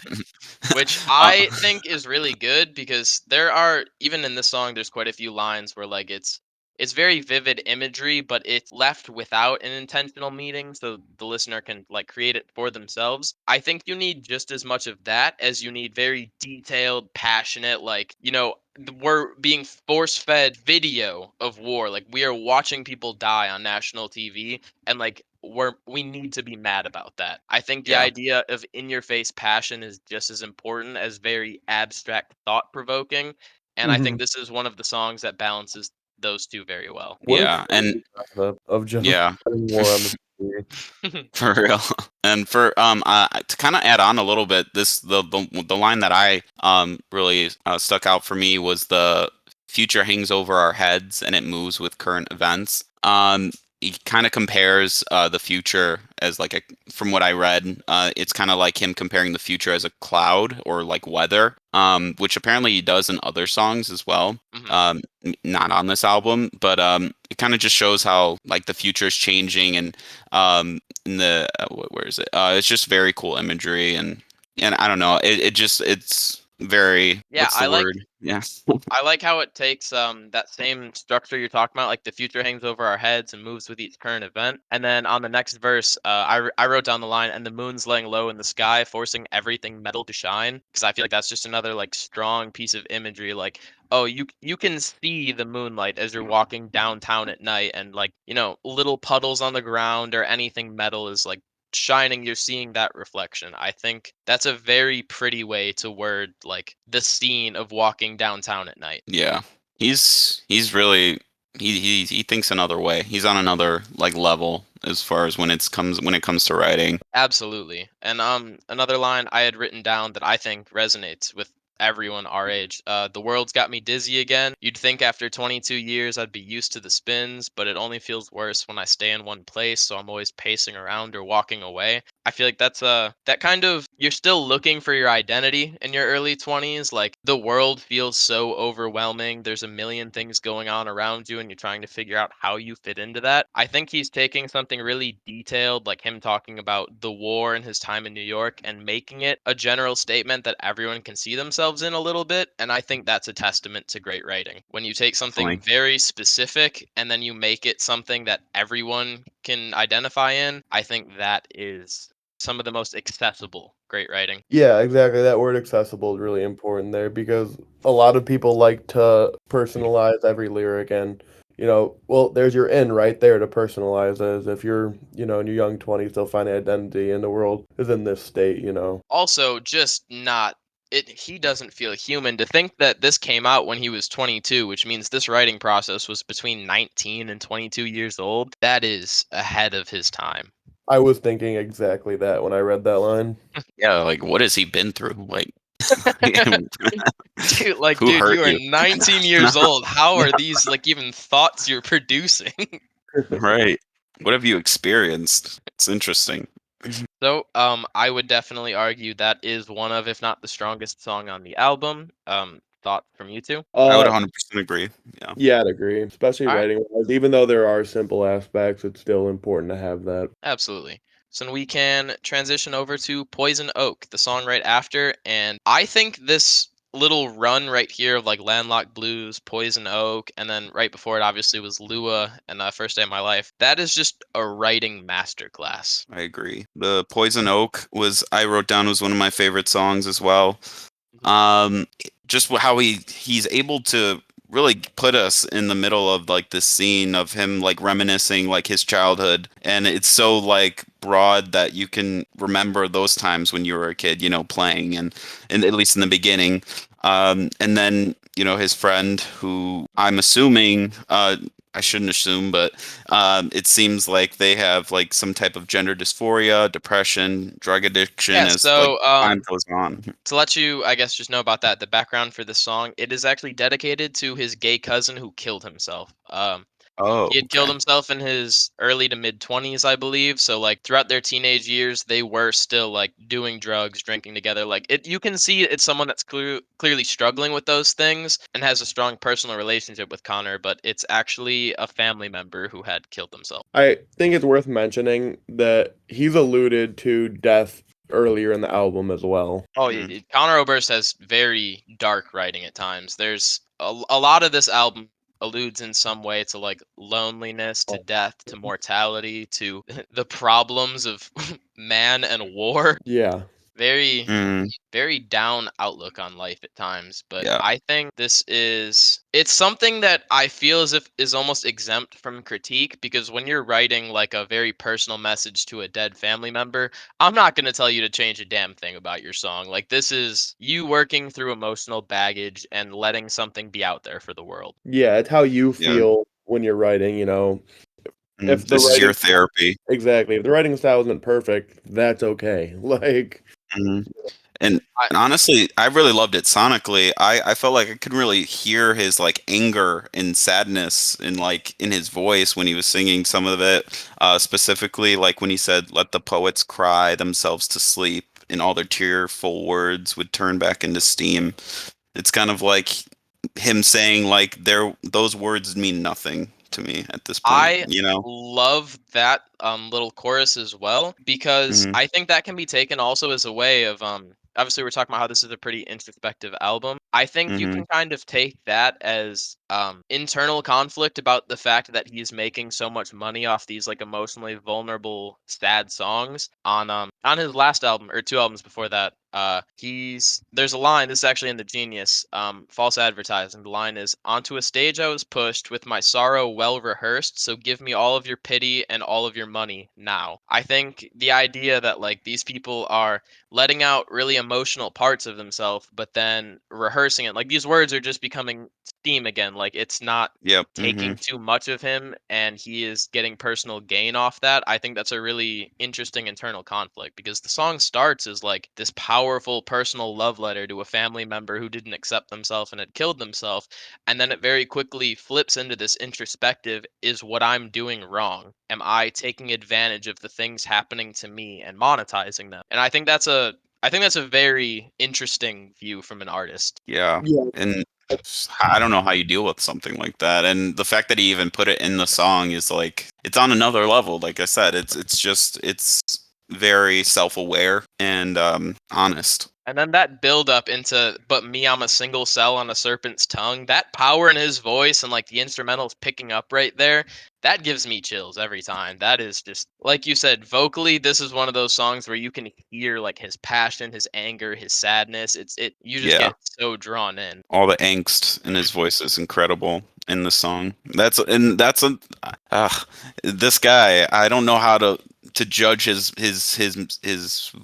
which uh, I think is really good because there are, even in this song, there's quite a few lines where like it's very vivid imagery, but it's left without an intentional meaning, so the listener can like create it for themselves. I think you need just as much of that as you need very detailed, passionate, like, we're being force fed video of war. Like we are watching people die on national TV, and like we need to be mad about that. I think the yeah, idea of in your face passion is just as important as very abstract thought provoking, and I Mhm. think this is one of the songs that balances those two very well. What a yeah, and crazy concept of just yeah. putting war on the TV. For real. And for to kind of add on a little bit, the line that I really stuck out for me was the future hangs over our heads and it moves with current events. He kind of compares the future as like from what I read, it's kind of like him comparing the future as a cloud or like weather, which apparently he does in other songs as well. Mhm. Not on this album, but it kind of just shows how like the future is changing, and in the where is it? It's just very cool imagery, and I don't know. It's very, Yeah, what's the word? Yeah. I like how it takes that same structure you're talking about, like the future hangs over our heads and moves with each current event. And then on the next verse, I wrote down the line, "And the moon's laying low in the sky, forcing everything metal to shine," because I feel like that's just another like strong piece of imagery. Like, oh, you can see the moonlight as you're walking downtown at night, and like little puddles on the ground or anything metal is like shining, you're seeing that reflection. I think that's a very pretty way to word like the scene of walking downtown at night. Yeah, he's really, he thinks another way. He's on another like level as far as when it comes to writing. Absolutely. And another line I had written down that I think resonates with everyone our age. The world's got me dizzy again. You'd think after 22 years I'd be used to the spins, but it only feels worse when I stay in one place, so I'm always pacing around or walking away. I feel like that's that kind of, you're still looking for your identity in your early 20s. Like the world feels so overwhelming. There's a million things going on around you and you're trying to figure out how you fit into that. I think he's taking something really detailed, like him talking about the war and his time in New York, and making it a general statement that everyone can see themselves in a little bit. And I think that's a testament to great writing. When you take something Definitely. very specific and then you make it something that everyone can identify in, I think that is some of the most accessible great writing. Yeah, exactly. That word accessible is really important there because a lot of people like to personalize every lyric and well, there's your in right there to personalize as if you're, in your young 20s still finding identity and the world is in this state. Also, just not it he doesn't feel human. To think that this came out when he was 22, which means this writing process was between 19 and 22 years old. That is ahead of his time. I was thinking exactly that when I read that line. Yeah, like what has he been through? Like Dude, like, who dude, hurt you are you? 19 years old. How are these like even thoughts you're producing? Right. What have you experienced? It's interesting. So, I would definitely argue that is one of, if not the strongest song on the album. Thought from you two? I would Uh, 100% agree. Yeah. yeah, I'd agree. Especially All right. writing wise. Even though there are simple aspects, it's still important to have that. Absolutely. So we can transition over to Poison Oak, the song right after. And I think this little run right here of like Landlocked Blues, Poison Oak, and then right before it obviously was Lua and First Day of My Life. That is just a writing masterclass. I agree. The Poison Oak I wrote down was one of my favorite songs as well. Mhm. Um, just how he's able to really put us in the middle of like this scene of him like reminiscing like his childhood, and it's so like broad that you can remember those times when you were a kid, playing and at least in the beginning. And then his friend, who I'm assuming, I shouldn't assume, but it seems like they have like some type of gender dysphoria, depression, drug addiction Yeah, as like so time goes on. to let you, I guess, just know about that, the background for this song, it is actually dedicated to his gay cousin who killed himself. Oh, He had killed okay. himself in his early to mid 20s, I believe. So like throughout their teenage years, they were still like doing drugs, drinking together. Like you can see it's someone that's clearly struggling with those things and has a strong personal relationship with Connor, but it's actually a family member who had killed himself. I think it's worth mentioning that he's alluded to death earlier in the album as well. Oh, Mm, Connor Oberst has very dark writing at times. There's a lot of this album alludes in some way to like loneliness, to death, to mortality, to the problems of man and war. Yeah. Very mm, very down outlook on life at times, but yeah, I think it's something that I feel as if is almost exempt from critique because when you're writing like a very personal message to a dead family member, I'm not going to tell you to change a damn thing about your song. Like this is you working through emotional baggage and letting something be out there for the world. Yeah, it's how you yeah. feel when you're writing. If the This is writing your therapy. exactly, if the writing style isn't perfect, that's okay. Like, Mhm. And I, and honestly, I really loved it sonically. I felt like I could really hear his like anger and sadness in like in his voice when he was singing some of it. Specifically, like when he said, "Let the poets cry themselves to sleep," and all their tearful words would turn back into steam. It's kind of like him saying like those words mean nothing to me at this point. I love that little chorus as well because Hmm. I think that can be taken also as a way of obviously we're talking about how this is a pretty introspective album. I think you Hmm. can kind of take that as internal conflict about the fact that he's making so much money off these like emotionally vulnerable sad songs on his last album or two albums before that. There's a line, this is actually in the Genius, false advertising. The line is, onto a stage I was pushed with my sorrow well rehearsed, so give me all of your pity and all of your money now. I think the idea that like these people are letting out really emotional parts of themselves, but then rehearsing it, like these words are just becoming steam again. Like it's not Yep. Hmm. taking too much of him and he is getting personal gain off that. I think that's a really interesting internal conflict because the song starts as like this powerful personal love letter to a family member who didn't accept themselves and had killed themselves, and then it very quickly flips into this introspective, is what I'm doing wrong? Am I taking advantage of the things happening to me and monetizing them? And I think that's a very interesting view from an artist. Yeah. yeah, And I don't know how you deal with something like that. And the fact that he even put it in the song is like it's on another level. Like I said, it's just it's very self-aware and honest. And then that build up into "But me, I'm a single cell on a serpent's tongue," that power in his voice and like the instrumentals picking up right there, that gives me chills every time. That is just like you said, vocally, this is one of those songs where you can hear like his passion, his anger, his sadness. It you just Yeah. get so drawn in. All the angst in his voice is incredible in the song. That's a this guy. I don't know how to judge his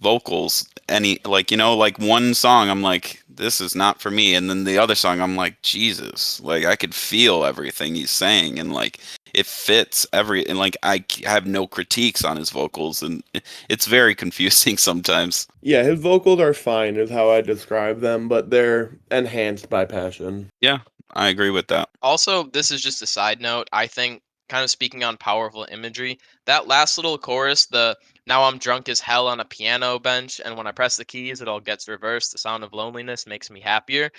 vocals. Any like like one song I'm like this is not for me, and then the other song I'm like Jesus, like I could feel everything he's saying, and like it fits and like have no critiques on his vocals, and it's very confusing sometimes. Yeah, his vocals are fine, is how I describe them, but they're enhanced by passion. Yeah, I agree with that. Also, this is just a side note. I think, kind of speaking on powerful imagery, that last little chorus, the "Now I'm drunk as hell on a piano bench, and when I press the keys, it all gets reversed. The sound of loneliness makes me happier."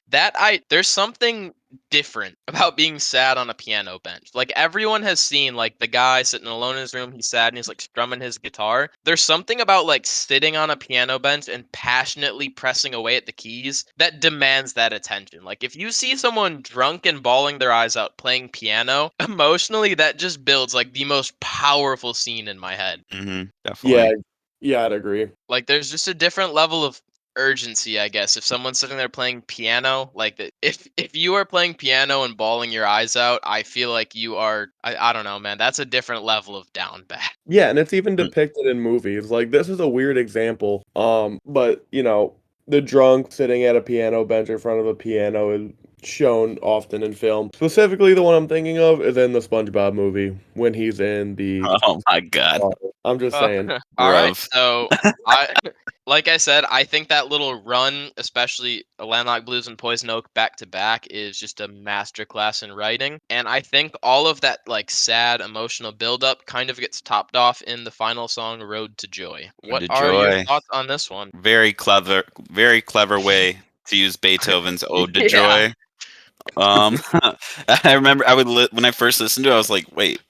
There's something different about being sad on a piano bench. Like everyone has seen, like the guy sitting alone in his room, he's sad and he's like strumming his guitar. There's something about like sitting on a piano bench and passionately pressing away at the keys that demands that attention. Like if you see someone drunk and bawling their eyes out playing piano, emotionally that just builds like the most powerful scene in my head. Yeah, Definitely. yeah, I'd agree. Like there's just a different level of urgency, I guess. If someone's sitting there playing piano, like if you are playing piano and bawling your eyes out, I feel like you are I don't know, man. That's a different level of down bad. Yeah, and it's even Mm. depicted in movies. Like this is a weird example. But the drunk sitting at a piano bench in front of a piano is shown often in film. Specifically, the one I'm thinking of is in the SpongeBob movie when he's in the. Oh my God, I'm just saying. All right. bruv. So I like I said, I think that little run, especially Landlocked Blues and Poison Oak back to back, is just a masterclass in writing. And I think all of that like sad emotional buildup kind of gets topped off in the final song, Road to Joy. What The are your joy. thoughts on this one? Very clever way to use Beethoven's Ode to Yeah. Joy. Um, I remember when I first listened to it, I was like, wait,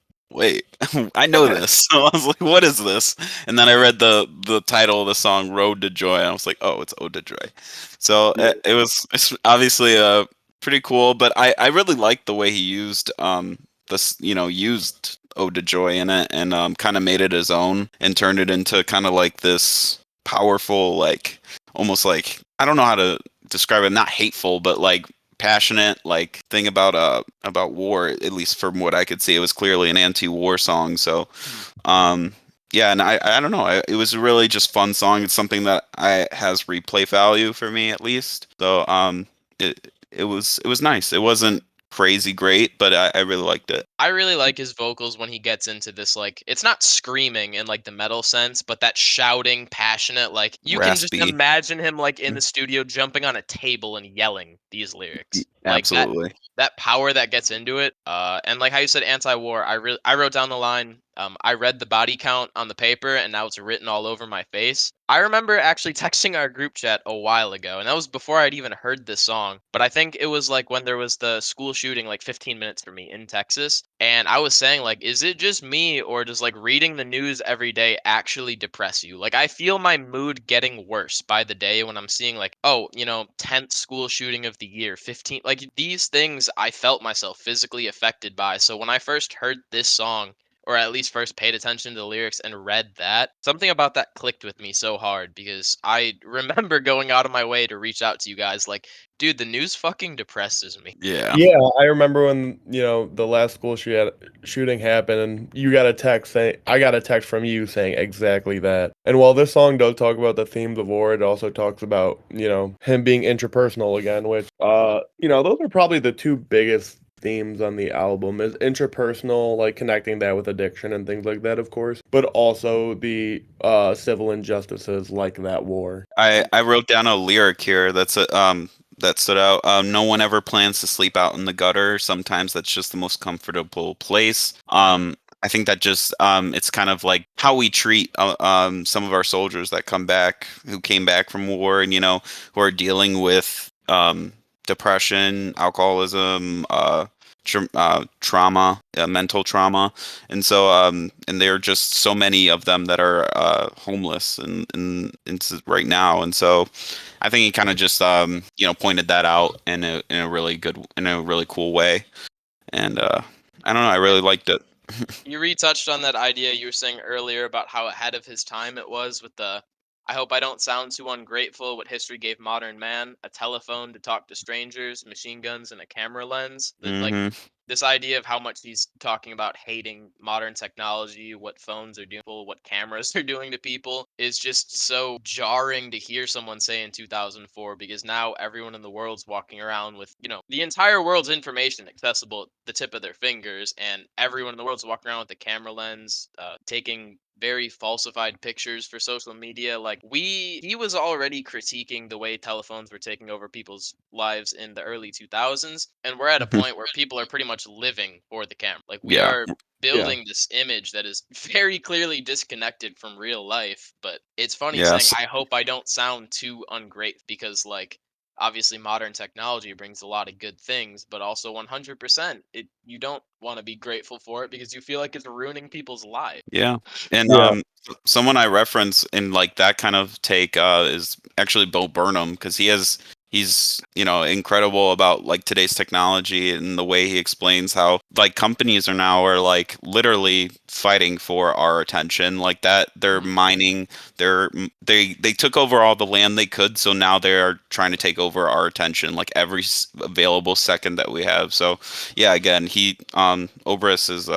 I know this. So I was like, what is this? And then I read the title of the song, Road to Joy, and I was like, oh, it's Ode to Joy. So it's obviously pretty cool, but I really liked the way he used this used Ode to Joy in it, and kind of made it his own and turned it into kind of like this powerful, like almost like I don't know how to describe it, not hateful, but like passionate like thing about war, at least from what I could see. It was clearly an anti-war song. So yeah, and I don't know, it was a really just fun song. It's something that I has replay value for me, at least. So it was nice. It wasn't crazy great, but I really liked it. I really like his vocals when he gets into this like it's not screaming in like the metal sense, but that shouting, passionate, like you can just Raspy. imagine him like in the studio jumping on a table and yelling these lyrics. Like Absolutely. that power that gets into it. And like how you said anti-war, I wrote down the line, I read the body count on the paper and now it's written all over my face. I remember actually texting our group chat a while ago, and that was before I'd even heard this song. But I think it was like when there was the school shooting like 15 minutes for me in Texas. And I was saying, like, is it just me or does like reading the news every day actually depress you? Like, I feel my mood getting worse by the day when I'm seeing, like, oh, 10th school shooting of the year, 15, like these things I felt myself physically affected by. So when I first heard this song, or at least first paid attention to the lyrics and read that, something about that clicked with me so hard because I remember going out of my way to reach out to you guys like, dude, the news fucking depresses me. Yeah. Yeah, I remember when, the last shooting happened and you got a text saying I got a text from you saying exactly that. And while this song does talk about the themes of war, it also talks about, him being interpersonal again, which those are probably the two biggest themes on the album is interpersonal, like connecting that with addiction and things like that, of course, but also the civil injustices like that war. I wrote down a lyric here that stood out. No one ever plans to sleep out in the gutter. Sometimes that's just the most comfortable place. I think that just it's kind of like how we treat some of our soldiers that who came back from war, and who are dealing with depression, alcoholism, trauma, mental trauma, and so and there are just so many of them that are homeless and right now, and so I think he kind of just pointed that out in a really good in a really cool way, and I don't know, I really liked it. You retouched on that idea you were saying earlier about how ahead of his time it was with the I hope I don't sound too ungrateful what history gave modern man, a telephone to talk to strangers, machine guns and a camera lens. Like Hmm. this idea of how much he's talking about hating modern technology, what phones are doing, what cameras are doing to people is just so jarring to hear someone say in 2004 because now everyone in the world's walking around with, the entire world's information accessible at the tip of their fingers and everyone in the world's walking around with a camera lens, taking very falsified pictures for social media. Like he was already critiquing the way telephones were taking over people's lives in the early 2000s, and we're at a point where people are pretty much living for the camera. Like we Yeah. are Yeah. building this image that is very clearly disconnected from real life. But it's funny saying Yes. I hope I don't sound too ungrateful because like obviously modern technology brings a lot of good things, but also 100% you don't want to be grateful for it because you feel like it's ruining people's lives. Yeah. And Yeah. someone I reference in like that kind of take is actually Bo Burnham, because he's incredible about like today's technology and the way he explains how like companies are like literally fighting for our attention like that. They're Mhm. mining, they took over all the land they could, so now they're trying to take over our attention like every available second that we have. So yeah, again, he Obrist is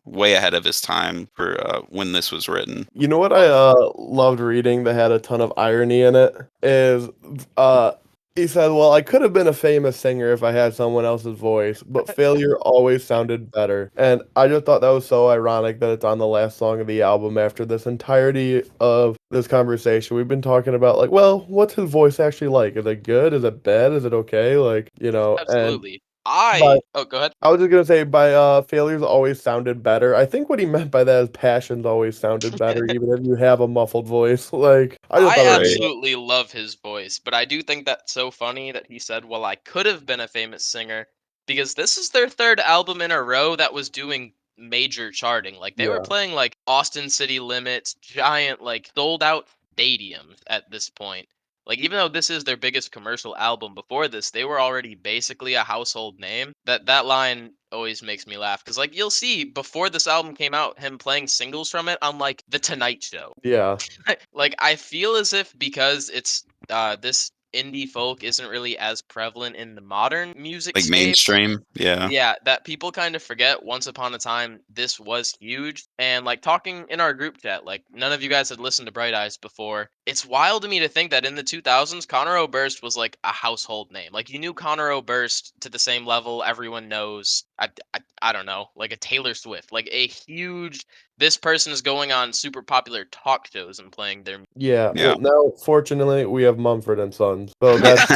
way ahead of his time for when this was written. You know what Well, I loved reading that had a ton of irony in it is uh he said, "Well, I could have been a famous singer if I had someone else's voice, but failure always sounded better." And I just thought that was so ironic that it's on the last song of the album after this entirety of this conversation. We've been talking about like, well, what's his voice actually like? Is it good? Is it bad? Is it okay? Like, and absolutely. by Oh, go ahead. I was just gonna say by failures always sounded better. I think what he meant by that is passions always sounded better, even if you have a muffled voice. Like I just I thought it was Right. absolutely love his voice, but I do think that's so funny that he said, "Well, I could have been a famous singer," because this is their third album in a row that was doing major charting. Like they were yeah, playing like Austin City Limits, giant like sold out stadiums at this point. Like even though this is their biggest commercial album before this, they were already basically a household name. That line always makes me laugh because like you'll see before this album came out, him playing singles from it on like The Tonight Show. yeah, Like I feel as if because it's this indie folk isn't really as prevalent in the modern music Like scape. mainstream. Yeah. Yeah, that people kind of forget once upon a time this was huge. And like talking in our group chat, like none of you guys had listened to Bright Eyes before. It's wild to me to think that in the 2000s, Conor Oberst was like a household name. Like you knew Conor Oberst to the same level everyone knows. I don't know, like a Taylor Swift, like a huge. This person is going on super popular talk shows and playing their. yeah. Yeah. Well, now fortunately we have Mumford and Sons, so that's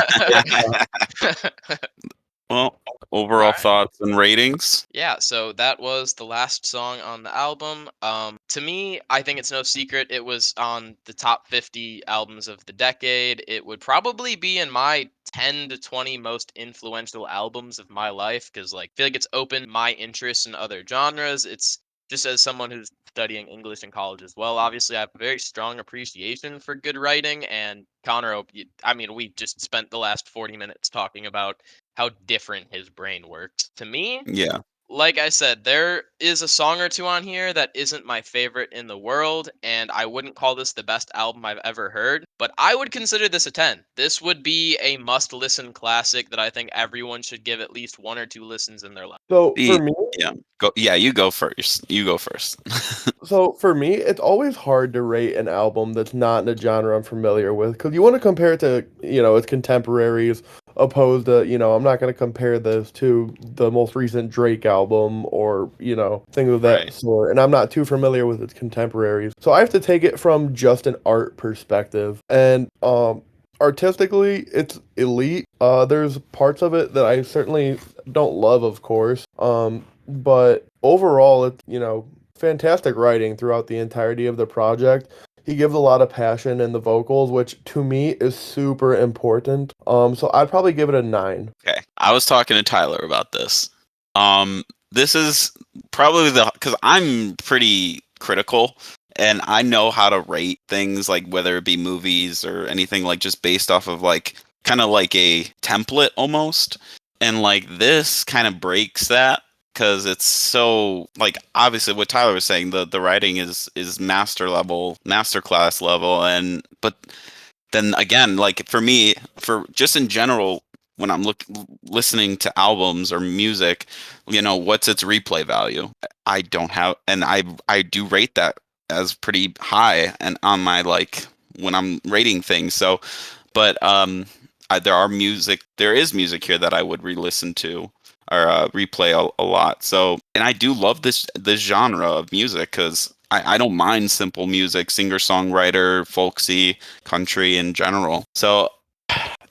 Well, All overall right. thoughts and ratings. Yeah, so that was the last song on the album. To me, I think it's no secret it was on the top 50 albums of the decade. It would probably be in my 10 to 20 most influential albums of my life because like I feel like it's opened my interest in other genres. It's just as someone who's studying English in college as well. Obviously, I have a very strong appreciation for good writing and I mean, we just spent the last 40 minutes talking about how different his brain works. To me, Yeah. like I said, there is a song or two on here that isn't my favorite in the world, and I wouldn't call this the best album I've ever heard, but I would consider this a 10. This would be a must listen classic that I think everyone should give at least one or two listens in their life. so for The me. yeah. Go yeah, you go first. You go first. So for me, it's always hard to rate an album that's not in a genre I'm familiar with because you want to compare it to, its contemporaries opposed to, I'm not going to compare this to the most recent Drake album or, things of that Right. sort. And I'm not too familiar with its contemporaries. So I have to take it from just an art perspective. And artistically, it's elite. There's parts of it that I certainly don't love, of course. But overall, it's, fantastic writing throughout the entirety of the project. He gives a lot of passion in the vocals, which to me is super important. So I'd probably give it a 9. Okay. I was talking to Tyler about this. Um, this is probably because I'm pretty critical and I know how to rate things, like whether it be movies or anything, like just based off of like kind of like a template almost. And like this kind of breaks that because it's so like obviously what Tyler was saying, the writing is master class level, and but then again, like for me, for just in general, when I'm listening to albums or music, what's its replay value? I don't have, and I do rate that as pretty high, and on my like when I'm rating things. So, but there is music here that I would re-listen to or replay a lot. So, and I do love this genre of music because I don't mind simple music, singer-songwriter, folksy, country in general. So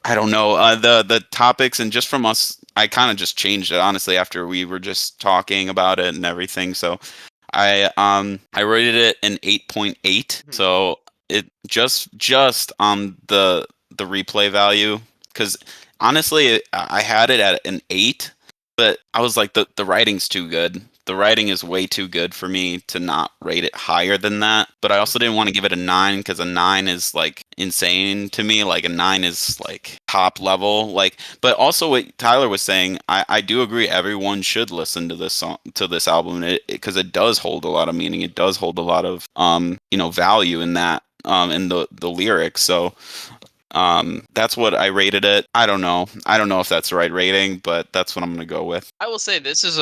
I don't know the topics, and just from us, I kind of just changed it honestly after we were just talking about it and everything. So I rated it an 8.8. So it just on the replay value, because honestly I had it at an 8, but I was like the writing's too good. The writing is way too good for me to not rate it higher than that. But I also didn't want to give it a 9 because a 9 is like insane to me. Like a 9 is like top level. Like, but also what Tyler was saying, I do agree. Everyone should listen to this song, to this album, because it does hold a lot of meaning. It does hold a lot of value in that in the lyrics. So that's what I rated it. I don't know. I don't know if that's the right rating, but that's what I'm gonna go with. I will say this is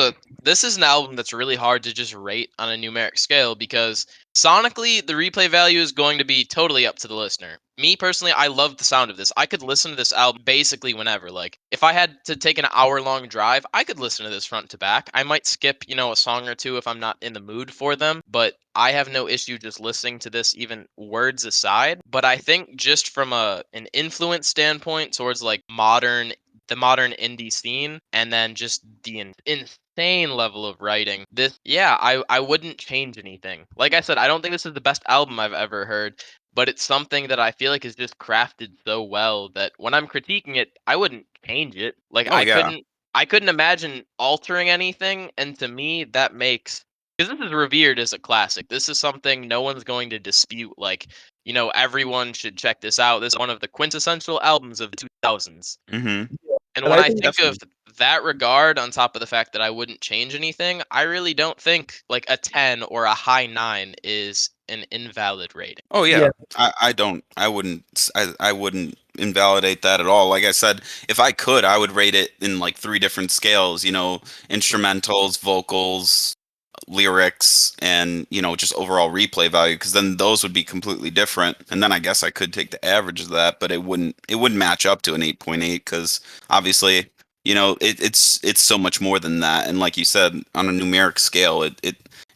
an album that's really hard to just rate on a numeric scale because sonically the replay value is going to be totally up to the listener. Me personally, I love the sound of this. I could listen to this album basically whenever. Like if I had to take an hour-long drive, I could listen to this front to back. I might skip, a song or two if I'm not in the mood for them, but I have no issue just listening to this, even words aside. But I think just from an influence standpoint towards like the modern indie scene, and then just the insane level of writing, this, yeah, I wouldn't change anything. Like I said, I don't think this is the best album I've ever heard, but it's something that I feel like is just crafted so well that when I'm critiquing it, I wouldn't change it. Like Oh yeah. I couldn't imagine altering anything, and to me that makes, because this is revered as a classic. This is something no one's going to dispute. Like, everyone should check this out. This is one of the quintessential albums of the 2000s. Mm-hmm. And And when I I think think of Definitely. that regard, on top of the fact that I wouldn't change anything, I really don't think like a 10 or a high 9 is an invalid rating. Oh yeah, yeah. I wouldn't invalidate that at all. Like I said, if I could, I would rate it in like three different scales, instrumentals, vocals, lyrics, and just overall replay value, because then those would be completely different. And then I guess I could take the average of that, but it wouldn't match up to an 8.8, because obviously it's so much more than that. And like you said, on a numeric scale,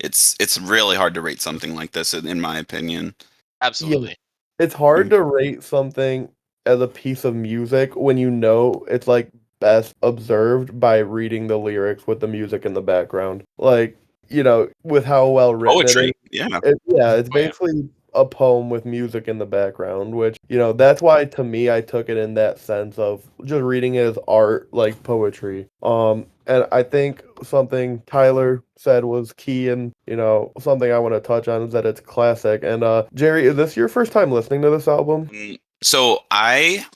it's really hard to rate something like this, in my opinion. yeah, Absolutely. it's hard Mm. to rate something as a piece of music when you know it's like best observed by reading the lyrics with the music in the background. Like, with how well written it is. Poetry, yeah. Yeah, it's Oh yeah. basically a poem with music in the background, which, that's why to me I took it in that sense of just reading it as art, like poetry. And I think something Tyler said was key, and, something I want to touch on is that it's classic. And Jerry, is this your first time listening to this album? So I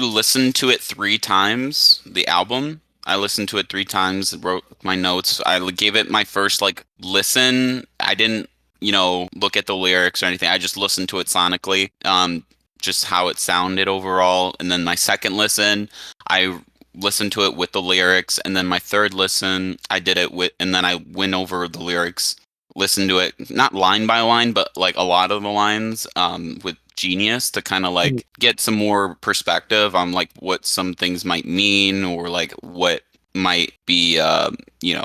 listened to it 3 times, the album. I listened to it 3 times, wrote my notes. Gave it my first like listen. I didn't, look at the lyrics or anything. I just listened to it sonically, just how it sounded overall. And then my second listen, I listened to it with the lyrics. And then my third listen, I did it with, and then I went over the lyrics, listened to it not line by line, but like a lot of the lines, with Genius, to kind of Mm. like get some more perspective on like what some things might mean, or like what might be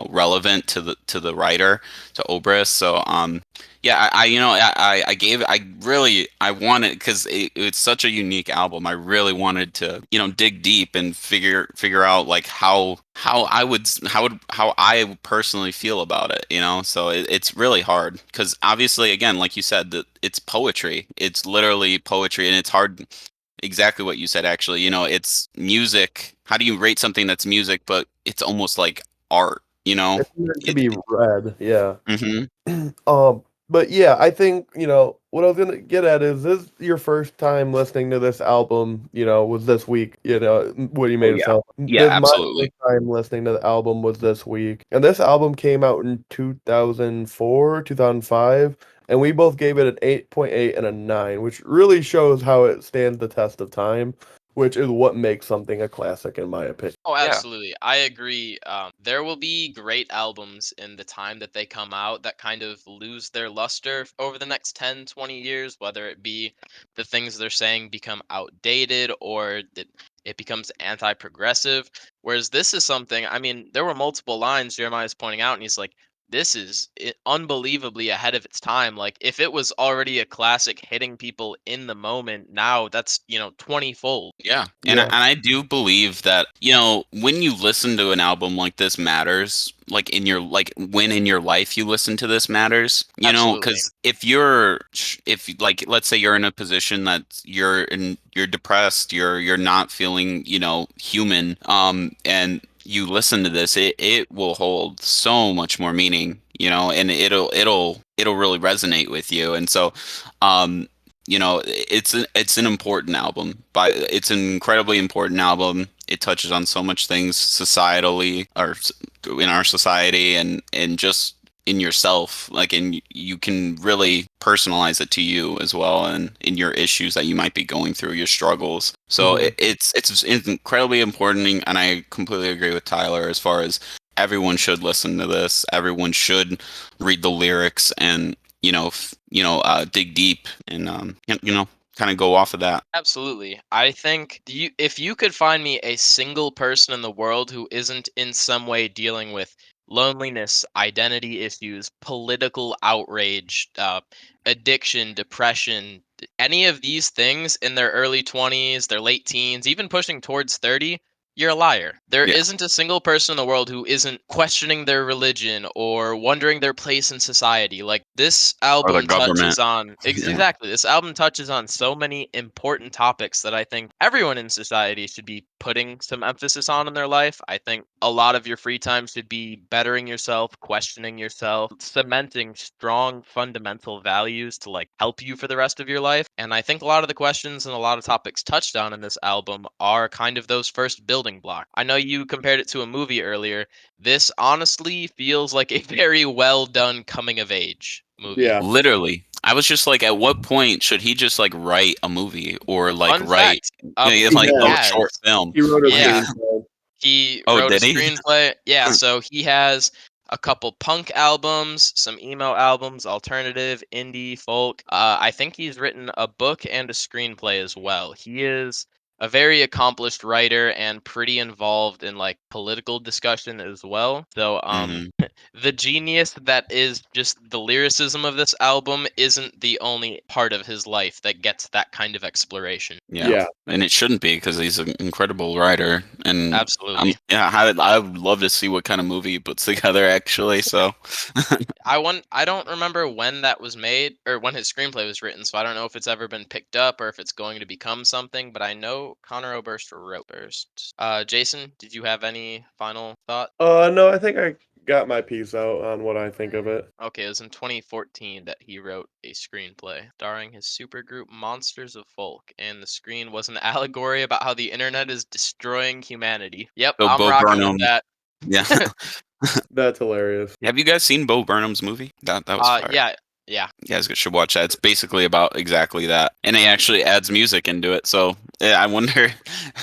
relevant to the writer, to Obrist. So Yeah, I wanted, because it's such a unique album. I really wanted to, dig deep and figure out like how I personally feel about it, So it's really hard because obviously, again, like you said, that it's poetry. It's literally poetry, and it's hard. Exactly what you said, actually. It's music. How do you rate something that's music, but it's almost like art, you know? It's meant to be read, yeah. Mm-hmm. But yeah, I think, what I was gonna get at is this your first time listening to this album, was this week, what you Oh made it yeah. sound. Yeah, This my absolutely. first time listening to the album was this week. And this album came out in 2004, 2005, and we both gave it an 8.8 and a 9, which really shows how it stands the test of time, which is what makes something a classic in my opinion. Oh, Yeah. absolutely. I agree. There will be great albums in the time that they come out that kind of lose their luster over the next 10, 20 years, whether it be the things they're saying become outdated or that it becomes anti progressive. Whereas this is something, I mean, there were multiple lines Jeremiah's pointing out, and he's like, this is unbelievably ahead of its time. Like, if it was already a classic hitting people in the moment, now that's, 20 fold. Yeah. And Yeah. I do believe that, when you listen to an album like this matters, like when in your life you listen to this matters, Absolutely. because if like let's say you're in a position that you're depressed, you're not feeling, human, and you listen to this, it will hold so much more meaning, and it'll really resonate with you. And so, it's an important album, but it's an incredibly important album. It touches on so much things societally, or in our society, and just in yourself, like, and you can really personalize it to you as well, and in your issues that you might be going through, your struggles. So Mhm. it's incredibly important, and I completely agree with Tyler as far as everyone should listen to this. Everyone should read the lyrics and dig deep and kind of go off of that. Absolutely. I think if you could find me a single person in the world who isn't in some way dealing with loneliness, identity issues, political outrage, addiction, depression, any of these things in their early 20s, their late teens, even pushing towards 30, you're a liar. There Yeah, isn't a single person in the world who isn't questioning their religion or wondering their place in society. Like, this or the album touches government. on Yeah, exactly. This album touches on so many important topics that I think everyone in society should be putting some emphasis on in their life. I think a lot of your free time should be bettering yourself, questioning yourself, cementing strong fundamental values to like help you for the rest of your life. And I think a lot of the questions and a lot of topics touched on in this album are kind of those first building blocks. I know you compared it to a movie earlier. This honestly feels like a very well done coming of age movie. Yeah. literally. I was just like, at what point should he just like write a movie or like Fun write, fact, He like he a has. short has. film? He wrote a Like, Yeah, screenplay. he oh, wrote a did he? screenplay. Yeah, so he has a couple punk albums, some emo albums, alternative, indie, folk. I think he's written a book and a screenplay as well. He is a very accomplished writer and pretty involved in like political discussion as well. So, Hmm. the genius that is just the lyricism of this album isn't the only part of his life that gets that kind of exploration. Yeah, Yeah. and it shouldn't be because he's an incredible writer, and Absolutely. yeah, I would love to see what kind of movie he puts together actually. So, I don't remember when that was made or when his screenplay was written, so I don't know if it's ever been picked up or if it's going to become something, but I know Connor Oberst wrote first. Jason, did you have any final thought? No, I think I got my piece out on what I think of it. Okay, it was in 2014 that he wrote a screenplay starring his supergroup Monsters of Folk, and the screen was an allegory about how the internet is destroying humanity. Yep, so I'm Bo rocking with Burnham, that. yeah. That's hilarious. Have you guys seen Bo Burnham's movie? That was fire. Yeah, yeah. You guys should watch that. It's basically about exactly that, and he actually adds music into it. So yeah, I wonder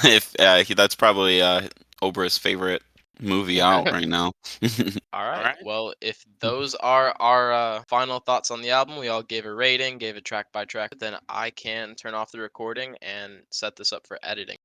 if that's probably Oprah's favorite movie out right now. All All right. right. Well, if those are our final thoughts on the album, we all gave a rating, gave it track by track, then I can turn off the recording and set this up for editing.